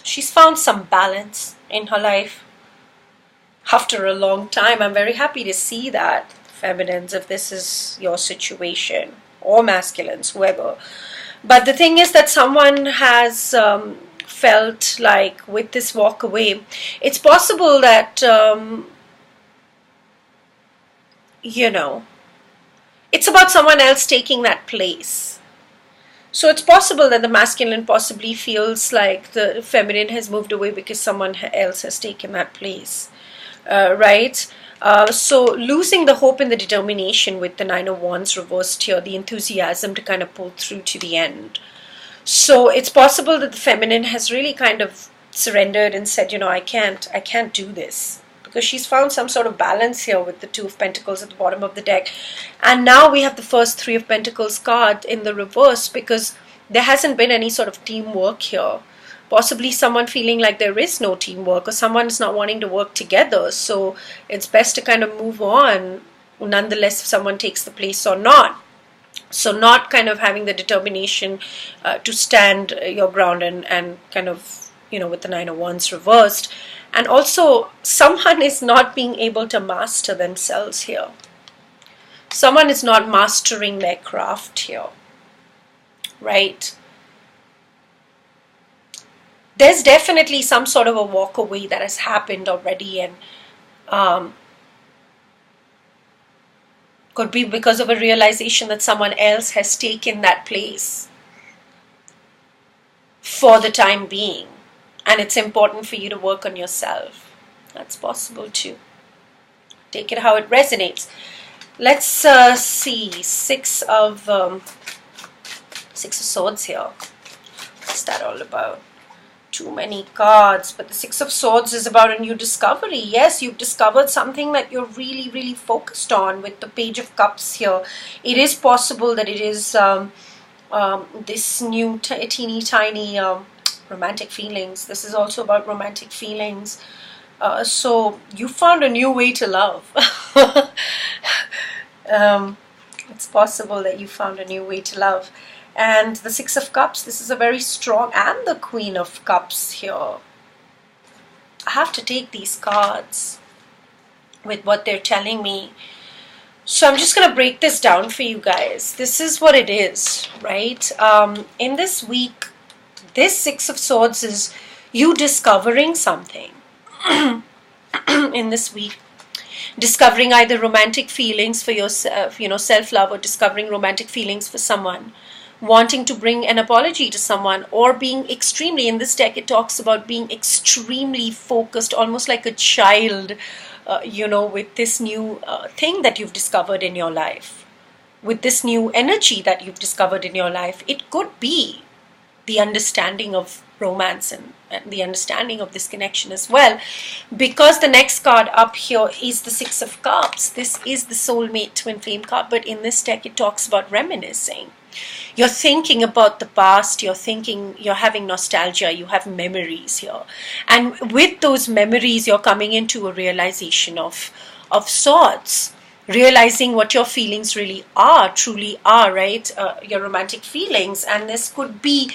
S1: she's found some balance in her life after a long time. I'm very happy to see that, feminines, if this is your situation, or masculines, whoever. But the thing is that someone has felt like with this walk away, it's possible that, it's about someone else taking that place. So it's possible that the masculine possibly feels like the feminine has moved away because someone else has taken that place, right? So losing the hope and the determination with the Nine of Wands reversed here, the enthusiasm to kind of pull through to the end. So it's possible that the feminine has really kind of surrendered and said, I can't do this, because she's found some sort of balance here with the Two of Pentacles at the bottom of the deck. And now we have the first Three of Pentacles card in the reverse, because there hasn't been any sort of teamwork here. Possibly someone feeling like there is no teamwork, or someone is not wanting to work together. So it's best to kind of move on, nonetheless, if someone takes the place or not. So not kind of having the determination to stand your ground and kind of, with the Nine of Wands reversed. And also, someone is not being able to master themselves here. Someone is not mastering their craft here, right? There's definitely some sort of a walk away that has happened already, and could be because of a realization that someone else has taken that place for the time being. And it's important for you to work on yourself. That's possible too. Take it how it resonates. Let's see. Six of Swords here. What's that all about? Too many cards. But the Six of Swords is about a new discovery. Yes, you've discovered something that you're really, really focused on with the Page of Cups here. It is possible that it is this new teeny tiny romantic feelings. This is also about romantic feelings. So you found a new way to love. It's possible that you found a new way to love. And the Six of Cups, this is a very strong, and the Queen of Cups here. I have to take these cards with what they're telling me. So I'm just going to break this down for you guys. This is what it is, right? In this week, this Six of Swords is you discovering something in this week. Discovering either romantic feelings for yourself, self-love, or discovering romantic feelings for someone. Wanting to bring an apology to someone, or being extremely, in this deck it talks about being extremely focused, almost like a child, with this new thing that you've discovered in your life. With this new energy that you've discovered in your life. It could be the understanding of romance and the understanding of this connection as well, because the next card up here is the Six of Cups. This is the soulmate twin flame card, but in this deck it talks about reminiscing. You're thinking about the past, you're having nostalgia, you have memories here, and with those memories you're coming into a realization of sorts, realizing what your feelings really are, truly are, right? Your romantic feelings. And this could be,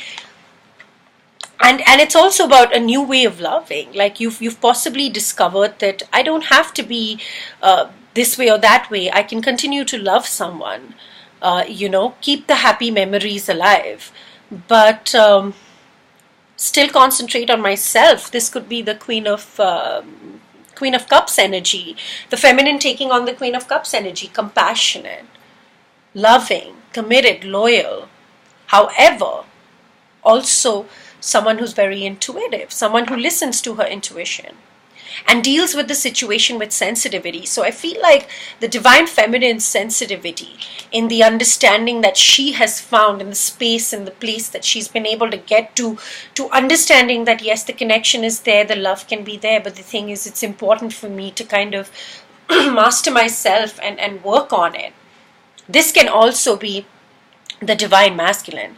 S1: and it's also about a new way of loving. Like you've possibly discovered that I don't have to be this way or that way. I can continue to love someone, keep the happy memories alive, but still concentrate on myself. This could be the Queen of Cups energy, the feminine taking on the Queen of Cups energy, compassionate, loving, committed, loyal. However, also someone who's very intuitive, someone who listens to her intuition. and deals with the situation with sensitivity. So I feel like the divine feminine sensitivity in the understanding that she has found in the space and the place that she's been able to get to understanding that yes, the connection is there, the love can be there, but the thing is, it's important for me to kind of master myself and work on it. This can also be the divine masculine,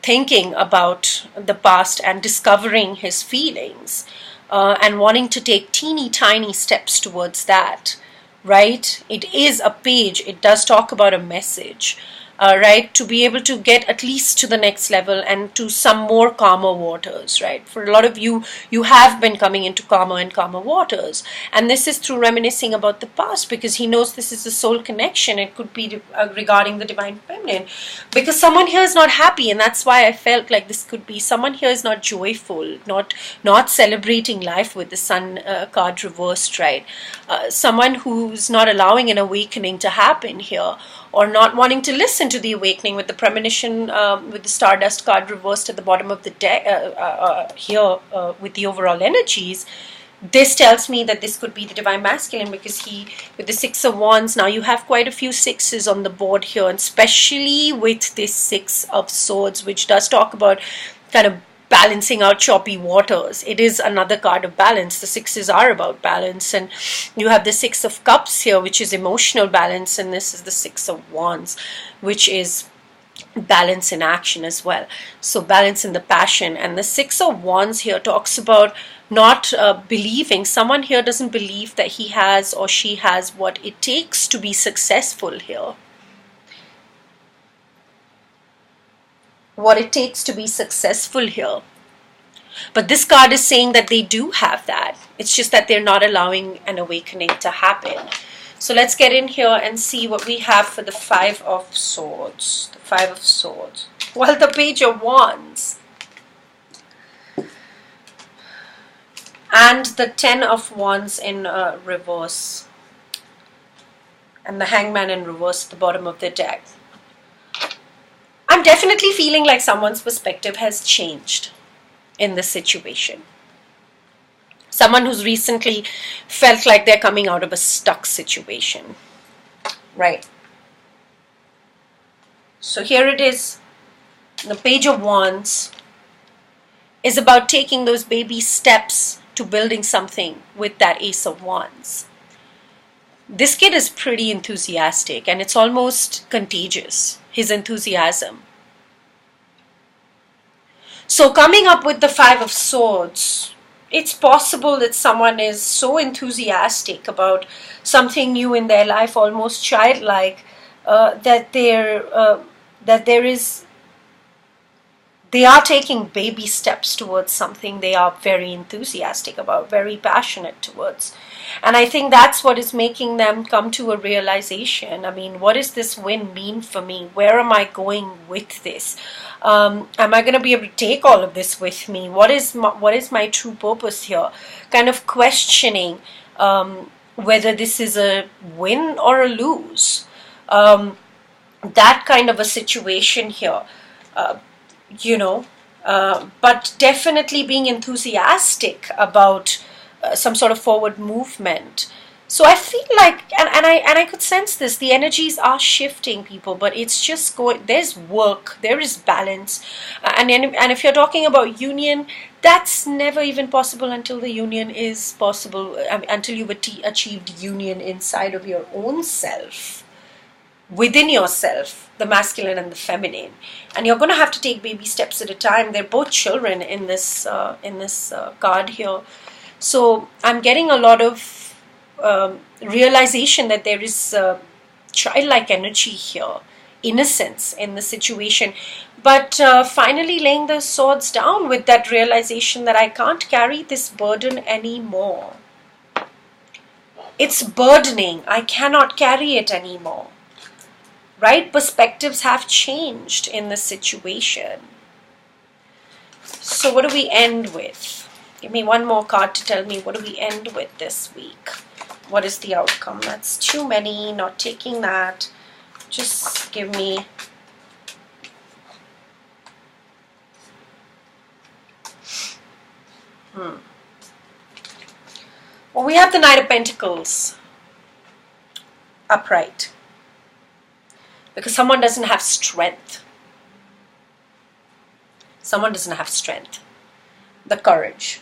S1: thinking about the past and discovering his feelings, and wanting to take teeny tiny steps towards that, right? It is a page, it does talk about a message, right? To be able to get at least to the next level and to some more calmer waters, right? For a lot of you, you have been coming into calmer and calmer waters. And this is through reminiscing about the past, because he knows this is a soul connection. It could be regarding the divine feminine, because someone here is not happy, and that's why I felt like this could be someone here is not joyful, not celebrating life with the sun card reversed, right? Someone who's not allowing an awakening to happen here, or not wanting to listen to the awakening with the premonition, with the stardust card reversed at the bottom of the deck here, with the overall energies. This tells me that this could be the divine masculine, because he, with the Six of Wands, now you have quite a few sixes on the board here, and especially with this Six of Swords, which does talk about kind of balancing out choppy waters. It is another card of balance. The sixes are about balance, and you have the Six of Cups here, which is emotional balance, and this is the Six of Wands, which is balance in action as well. So balance in the passion. And the Six of Wands here talks about not believing. Someone here doesn't believe that he has or she has what it takes to be successful here. What it takes to be successful here. But this card is saying that they do have that. It's just that they're not allowing an awakening to happen. So let's get in here and see what we have for the Five of Swords. The Five of Swords. Well, the Page of Wands. And the Ten of Wands in reverse. And the Hangman in reverse at the bottom of the deck. I'm definitely feeling like someone's perspective has changed in this situation. Someone who's recently felt like they're coming out of a stuck situation. Right. So here it is. The Page of Wands is about taking those baby steps to building something with that Ace of Wands. This kid is pretty enthusiastic, and it's almost contagious, his enthusiasm. So coming up with the Five of Swords, it's possible that someone is so enthusiastic about something new in their life, almost childlike, that they are taking baby steps towards something they are very enthusiastic about, very passionate towards. And I think that's what is making them come to a realization. I mean, what does this win mean for me? Where am I going with this? Am I going to be able to take all of this with me? What is my true purpose here? Kind of questioning whether this is a win or a lose. That kind of a situation here. But definitely being enthusiastic about some sort of forward movement. So I feel like, and I could sense this, the energies are shifting, people, but it's just going, there's work, there is balance. And if you're talking about union, that's never even possible until the union is possible, until you've achieved union inside of your own self. Within yourself, the masculine and the feminine, and you're going to have to take baby steps at a time. They're both children in this card here, so I'm getting a lot of realization that there is childlike energy here, innocence in the situation, but finally laying the swords down with that realization that I can't carry this burden anymore. It's burdening. I cannot carry it anymore. Right? Perspectives have changed in the situation. So what do we end with? Give me one more card to tell me what do we end with this week. What is the outcome? That's too many. Not taking that. Just give me... Well, we have the Knight of Pentacles upright because someone doesn't have strength. Someone doesn't have strength, the courage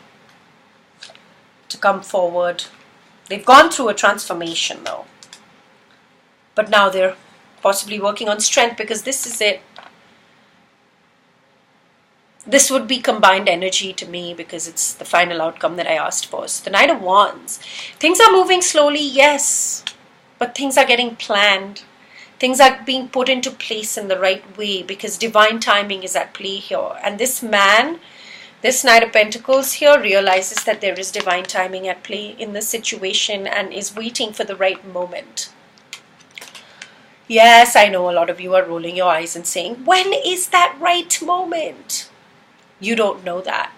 S1: to come forward. They've gone through a transformation though, but now they're possibly working on strength because this is it. This would be combined energy to me because it's the final outcome that I asked for. So the Knight of Wands. Things are moving slowly, yes, but things are getting planned. Things are being put into place in the right way because divine timing is at play here. And this man, this Knight of Pentacles here, realizes that there is divine timing at play in this situation and is waiting for the right moment. Yes, I know a lot of you are rolling your eyes and saying, when is that right moment? You don't know that.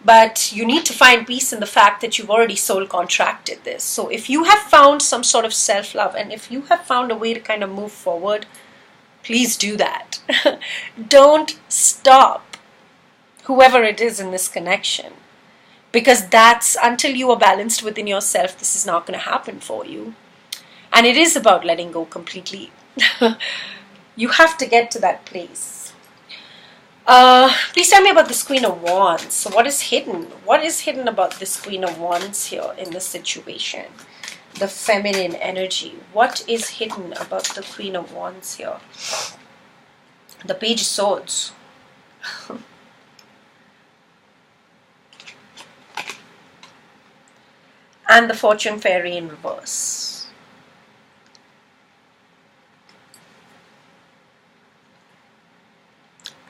S1: But you need to find peace in the fact that you've already soul contracted this. So if you have found some sort of self-love and if you have found a way to kind of move forward, please do that. Don't stop whoever it is in this connection. Because that's, until you are balanced within yourself, this is not going to happen for you. And it is about letting go completely. You have to get to that place. Please tell me about this Queen of Wands. So what is hidden? What is hidden about this Queen of Wands here in this situation? The feminine energy. What is hidden about the Queen of Wands here? The Page of Swords. And the Fortune Fairy in reverse.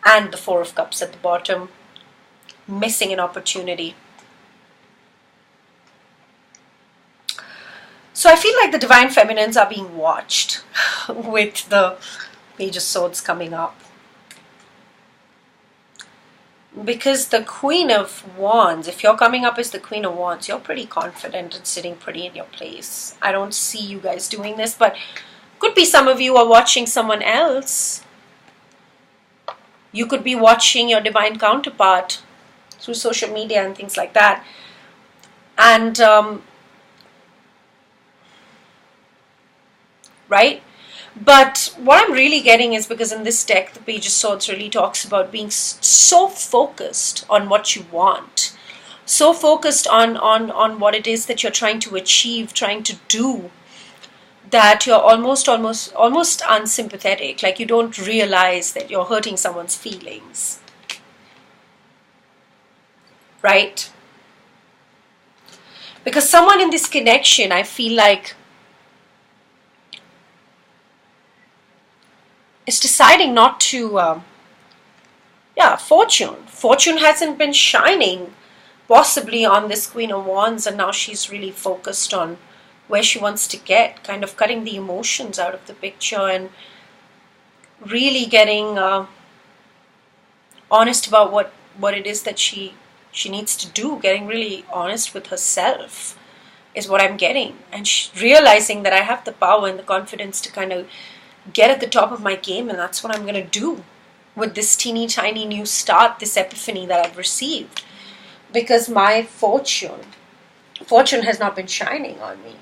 S1: And the Four of Cups at the bottom, missing an opportunity. So I feel like the Divine Feminines are being watched with the Page of Swords coming up. Because the Queen of Wands, if you're coming up as the Queen of Wands, you're pretty confident and sitting pretty in your place. I don't see you guys doing this, but could be some of you are watching someone else. You could be watching your divine counterpart through social media and things like that. And, right? But what I'm really getting is because in this deck, the Page of Swords really talks about being so focused on what you want. So focused on what it is that you're trying to achieve, trying to do, that you're almost unsympathetic, like you don't realize that you're hurting someone's feelings. Right? Because someone in this connection, I feel like, is deciding not to, Fortune hasn't been shining possibly on this Queen of Wands, and now she's really focused on where she wants to get, kind of cutting the emotions out of the picture and really getting honest about what it is that she needs to do, getting really honest with herself is what I'm getting. And realizing that I have the power and the confidence to kind of get at the top of my game, and that's what I'm going to do with this teeny tiny new start, this epiphany that I've received. Because my fortune has not been shining on me.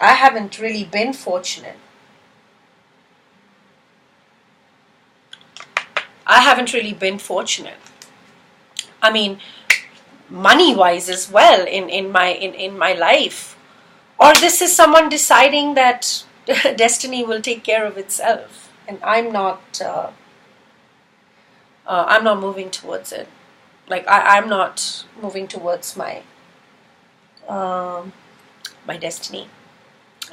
S1: I haven't really been fortunate. I haven't really been fortunate. I mean, money-wise as well in my life. Or this is someone deciding that destiny will take care of itself, and I'm not moving towards it. Like I'm not moving towards my my destiny.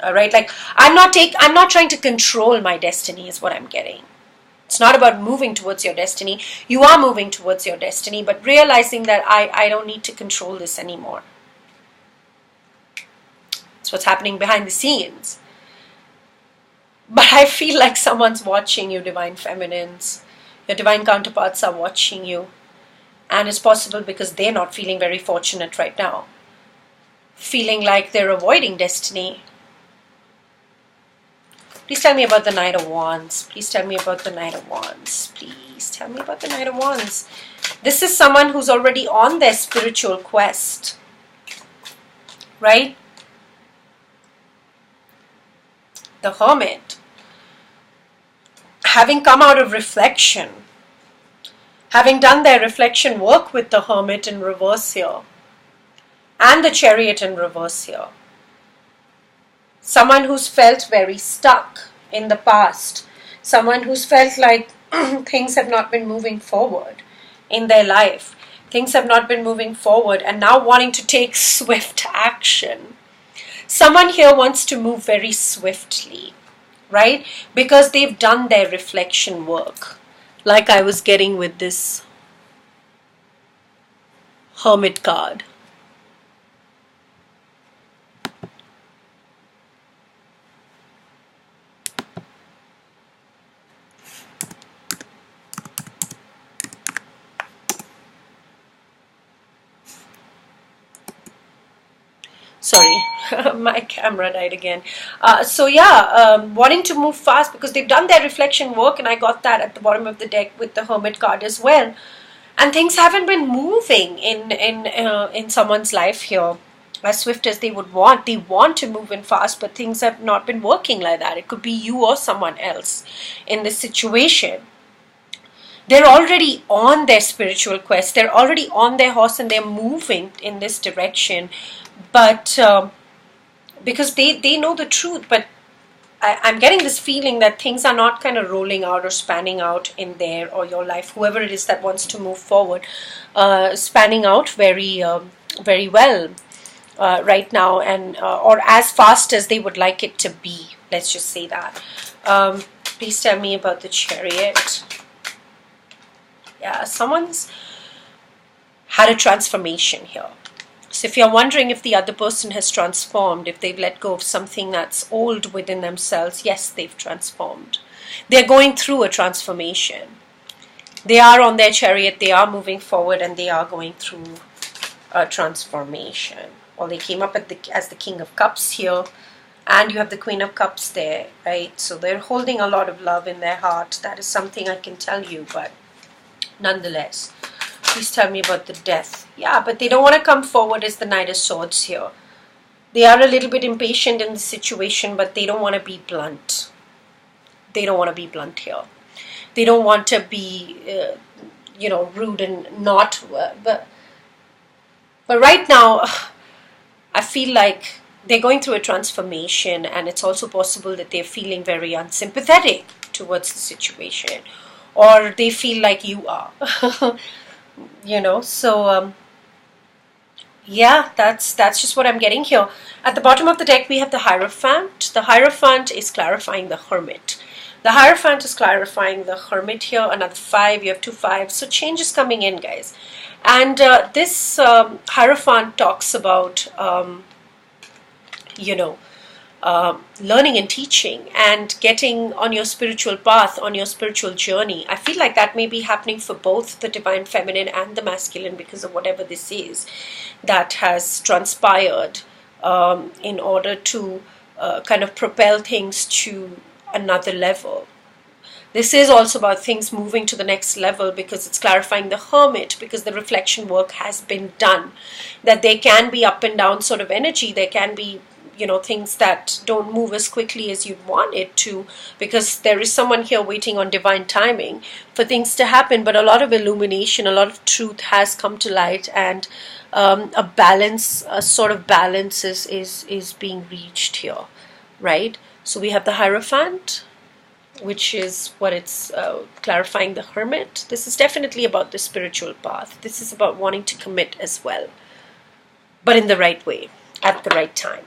S1: All right, like I'm not trying to control my destiny is what I'm getting. It's not about moving towards your destiny. You are moving towards your destiny, but realizing that I don't need to control this anymore. That's what's happening behind the scenes. But I feel like someone's watching you, Divine Feminines. Your divine counterparts are watching you. And it's possible because they're not feeling very fortunate right now. Feeling like they're avoiding destiny. Please tell me about the Knight of Wands. Please tell me about the Knight of Wands. Please tell me about the Knight of Wands. This is someone who's already on their spiritual quest. right? The Hermit, having come out of reflection, having done their reflection work with the Hermit in reverse here, and the Chariot in reverse here. Someone who's felt very stuck in the past, someone who's felt like things have not been moving forward in their life, things have not been moving forward, and now wanting to take swift action. Someone here wants to move very swiftly, right? Because they've done their reflection work, like I was getting with this Hermit card. Sorry, my camera died again. So yeah, wanting to move fast because they've done their reflection work, and I got that at the bottom of the deck with the Hermit card as well. And things haven't been moving in someone's life here as swift as they would want. They want to move in fast, but things have not been working like that. It could be you or someone else in this situation. They're already on their spiritual quest. They're already on their horse and they're moving in this direction. But because they know the truth, but I'm getting this feeling that things are not kind of rolling out or spanning out in their or your life, whoever it is that wants to move forward, spanning out very well right now, and or as fast as they would like it to be. Let's just say that. Please tell me about the Chariot. Yeah, someone's had a transformation here. So if you're wondering if the other person has transformed, if they've let go of something that's old within themselves, yes, they've transformed. They're going through a transformation. They are on their chariot, they are moving forward, and they are going through a transformation. Well, they came up as the King of Cups here, and you have the Queen of Cups there, right? So they're holding a lot of love in their heart. That is something I can tell you, but nonetheless. Please tell me about the Death. Yeah, but they don't want to come forward as the Knight of Swords here. They are a little bit impatient in the situation, but they don't want to be blunt. They don't want to be blunt here. They don't want to be, rude and not. But right now, I feel like they're going through a transformation, and it's also possible that they're feeling very unsympathetic towards the situation, or they feel like you are. So yeah, that's just what I'm getting here. At the bottom of the deck we have the Hierophant. The Hierophant is clarifying the Hermit. The Hierophant is clarifying the Hermit here. Another 5, you have 2 5s, so change is coming in, guys. And this Hierophant talks about learning and teaching and getting on your spiritual path, on your spiritual journey. I feel like that may be happening for both the divine feminine and the masculine because of whatever this is that has transpired in order to kind of propel things to another level. This is also about things moving to the next level because it's clarifying the Hermit, because the reflection work has been done. That there can be up and down sort of energy. There can be things that don't move as quickly as you'd want it to, because there is someone here waiting on divine timing for things to happen. But a lot of illumination, a lot of truth has come to light, and a sort of balance is being reached here, right? So we have the Hierophant, which is what it's clarifying the Hermit. This is definitely about the spiritual path. This is about wanting to commit as well, but in the right way, at the right time.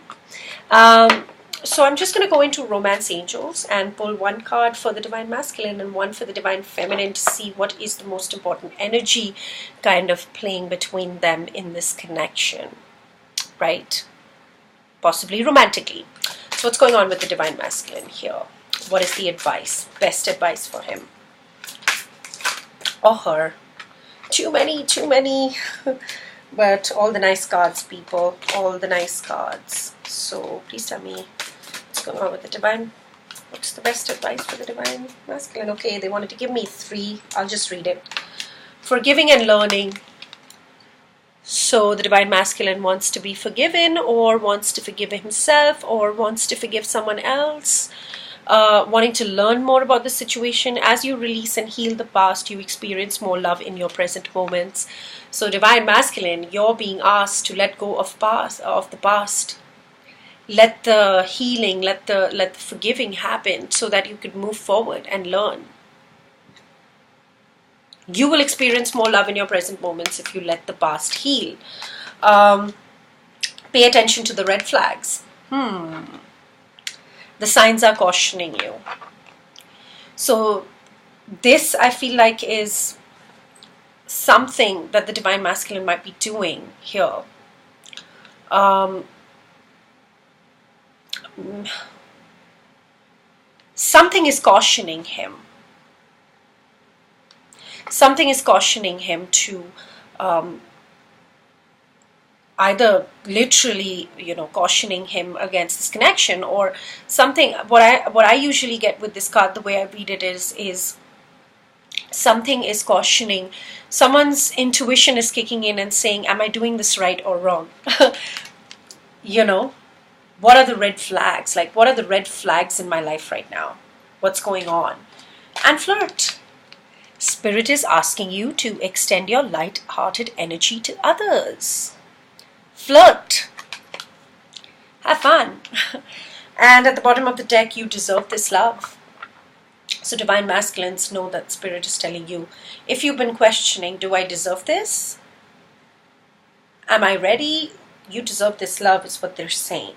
S1: So I'm just going to go into Romance Angels and pull one card for the Divine Masculine and one for the Divine Feminine to see what is the most important energy kind of playing between them in this connection, right? Possibly romantically. So what's going on with the Divine Masculine here? What is the advice? Best advice for him or her? Too many. But all the nice cards, people. All the nice cards. So please tell me what's going on with the Divine. What's the best advice for the Divine Masculine? Okay, they wanted to give me 3. I'll just read it. Forgiving and learning. So the Divine Masculine wants to be forgiven, or wants to forgive himself, or wants to forgive someone else, wanting to learn more about the situation. As you release and heal the past, you experience more love in your present moments. So Divine Masculine, you're being asked to let go of the past. Let the healing, let the forgiving happen so that you could move forward and learn. You will experience more love in your present moments if you let the past heal. Pay attention to the red flags. The signs are cautioning you. So this, I feel like, is something that the Divine Masculine might be doing here. Something is cautioning him. Something is cautioning him to either literally, cautioning him against this connection, or something. What I usually get with this card, the way I read it, is something is cautioning. Someone's intuition is kicking in and saying, am I doing this right or wrong? What are the red flags? Like, what are the red flags in my life right now? What's going on? And flirt. Spirit is asking you to extend your light-hearted energy to others. Flirt. Have fun. And at the bottom of the deck, you deserve this love. So Divine Masculines, know that Spirit is telling you, if you've been questioning, do I deserve this? Am I ready? You deserve this love is what they're saying.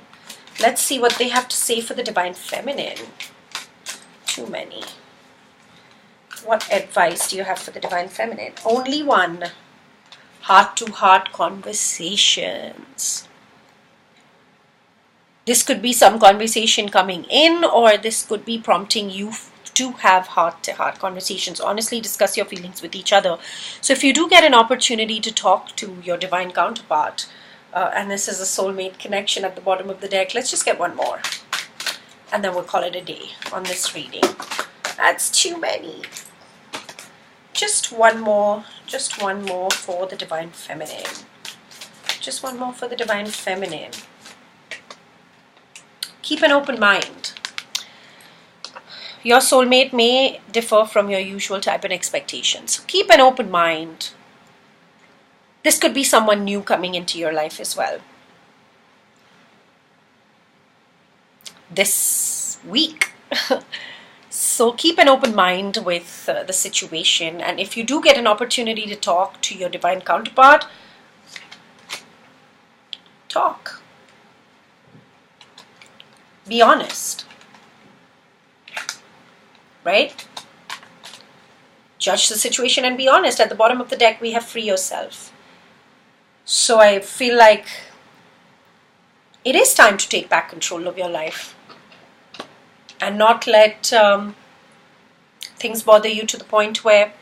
S1: Let's see what they have to say for the Divine Feminine. Too many. What advice do you have for the Divine Feminine? Only one. Heart-to-heart conversations. This could be some conversation coming in, or this could be prompting you to have heart-to-heart conversations. Honestly, discuss your feelings with each other. So if you do get an opportunity to talk to your divine counterpart, and this is a soulmate connection at the bottom of the deck, let's just get one more. And then we'll call it a day on this reading. That's too many. Just one more for the Divine Feminine. Just one more for the Divine Feminine. Keep an open mind. Your soulmate may differ from your usual type and expectations. So keep an open mind. This could be someone new coming into your life as well. This week. So keep an open mind with the situation. And if you do get an opportunity to talk to your divine counterpart, talk. Be honest. Right? Judge the situation and be honest. At the bottom of the deck, we have free yourself. So I feel like it is time to take back control of your life and not let things bother you to the point where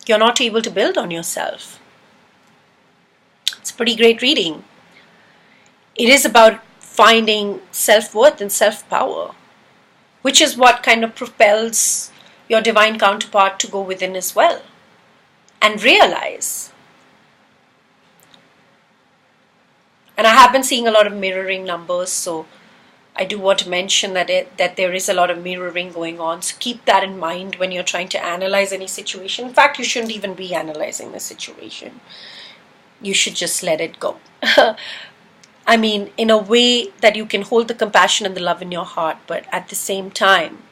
S1: you're not able to build on yourself. It's a pretty great reading. It is about finding self-worth and self-power, which is what kind of propels your divine counterpart to go within as well and realize. And I have been seeing a lot of mirroring numbers, so I do want to mention that there is a lot of mirroring going on. So keep that in mind when you're trying to analyze any situation. In fact, you shouldn't even be analyzing the situation. You should just let it go. I mean, in a way that you can hold the compassion and the love in your heart, but at the same time,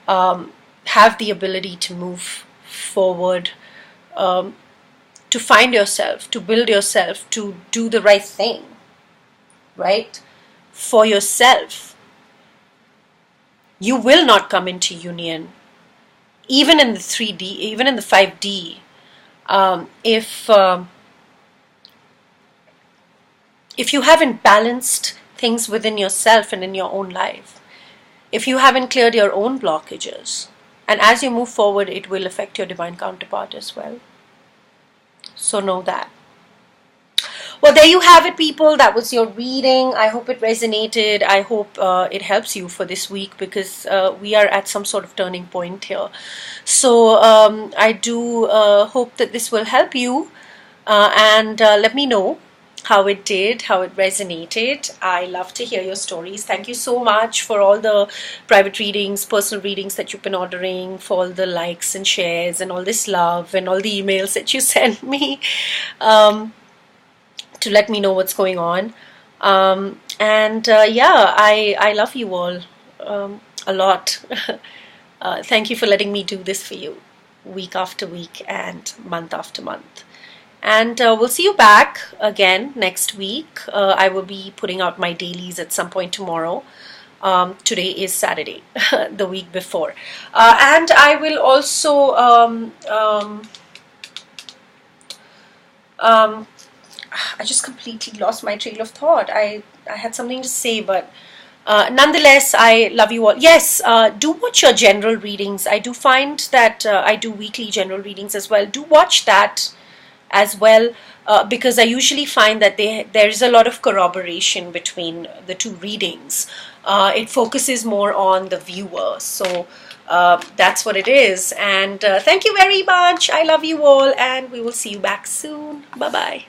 S1: have the ability to move forward, to find yourself, to build yourself, to do the right thing, right? For yourself. You will not come into union, even in the 3D, even in the 5D, if you haven't balanced things within yourself and in your own life, if you haven't cleared your own blockages, and as you move forward, it will affect your divine counterpart as well. So know that. Well, there you have it, people. That was your reading. I hope it resonated. I hope it helps you for this week, because we are at some sort of turning point here. So I do hope that this will help you and let me know how it did, how it resonated. I love to hear your stories. Thank you so much for all the private readings, personal readings that you've been ordering, for all the likes and shares and all this love and all the emails that you send me um, to let me know what's going on. And yeah, I love you all a lot. Thank you for letting me do this for you week after week and month after month. And we'll see you back again next week. I will be putting out my dailies at some point tomorrow. Today is Saturday, the week before. And I will also I just completely lost my trail of thought. I had something to say, but nonetheless, I love you all. Yes, do watch your general readings. I do find that I do weekly general readings as well. Do watch that as well, because I usually find that there is a lot of corroboration between the two readings. It focuses more on the viewer. So that's what it is. And thank you very much. I love you all, and we will see you back soon. Bye bye.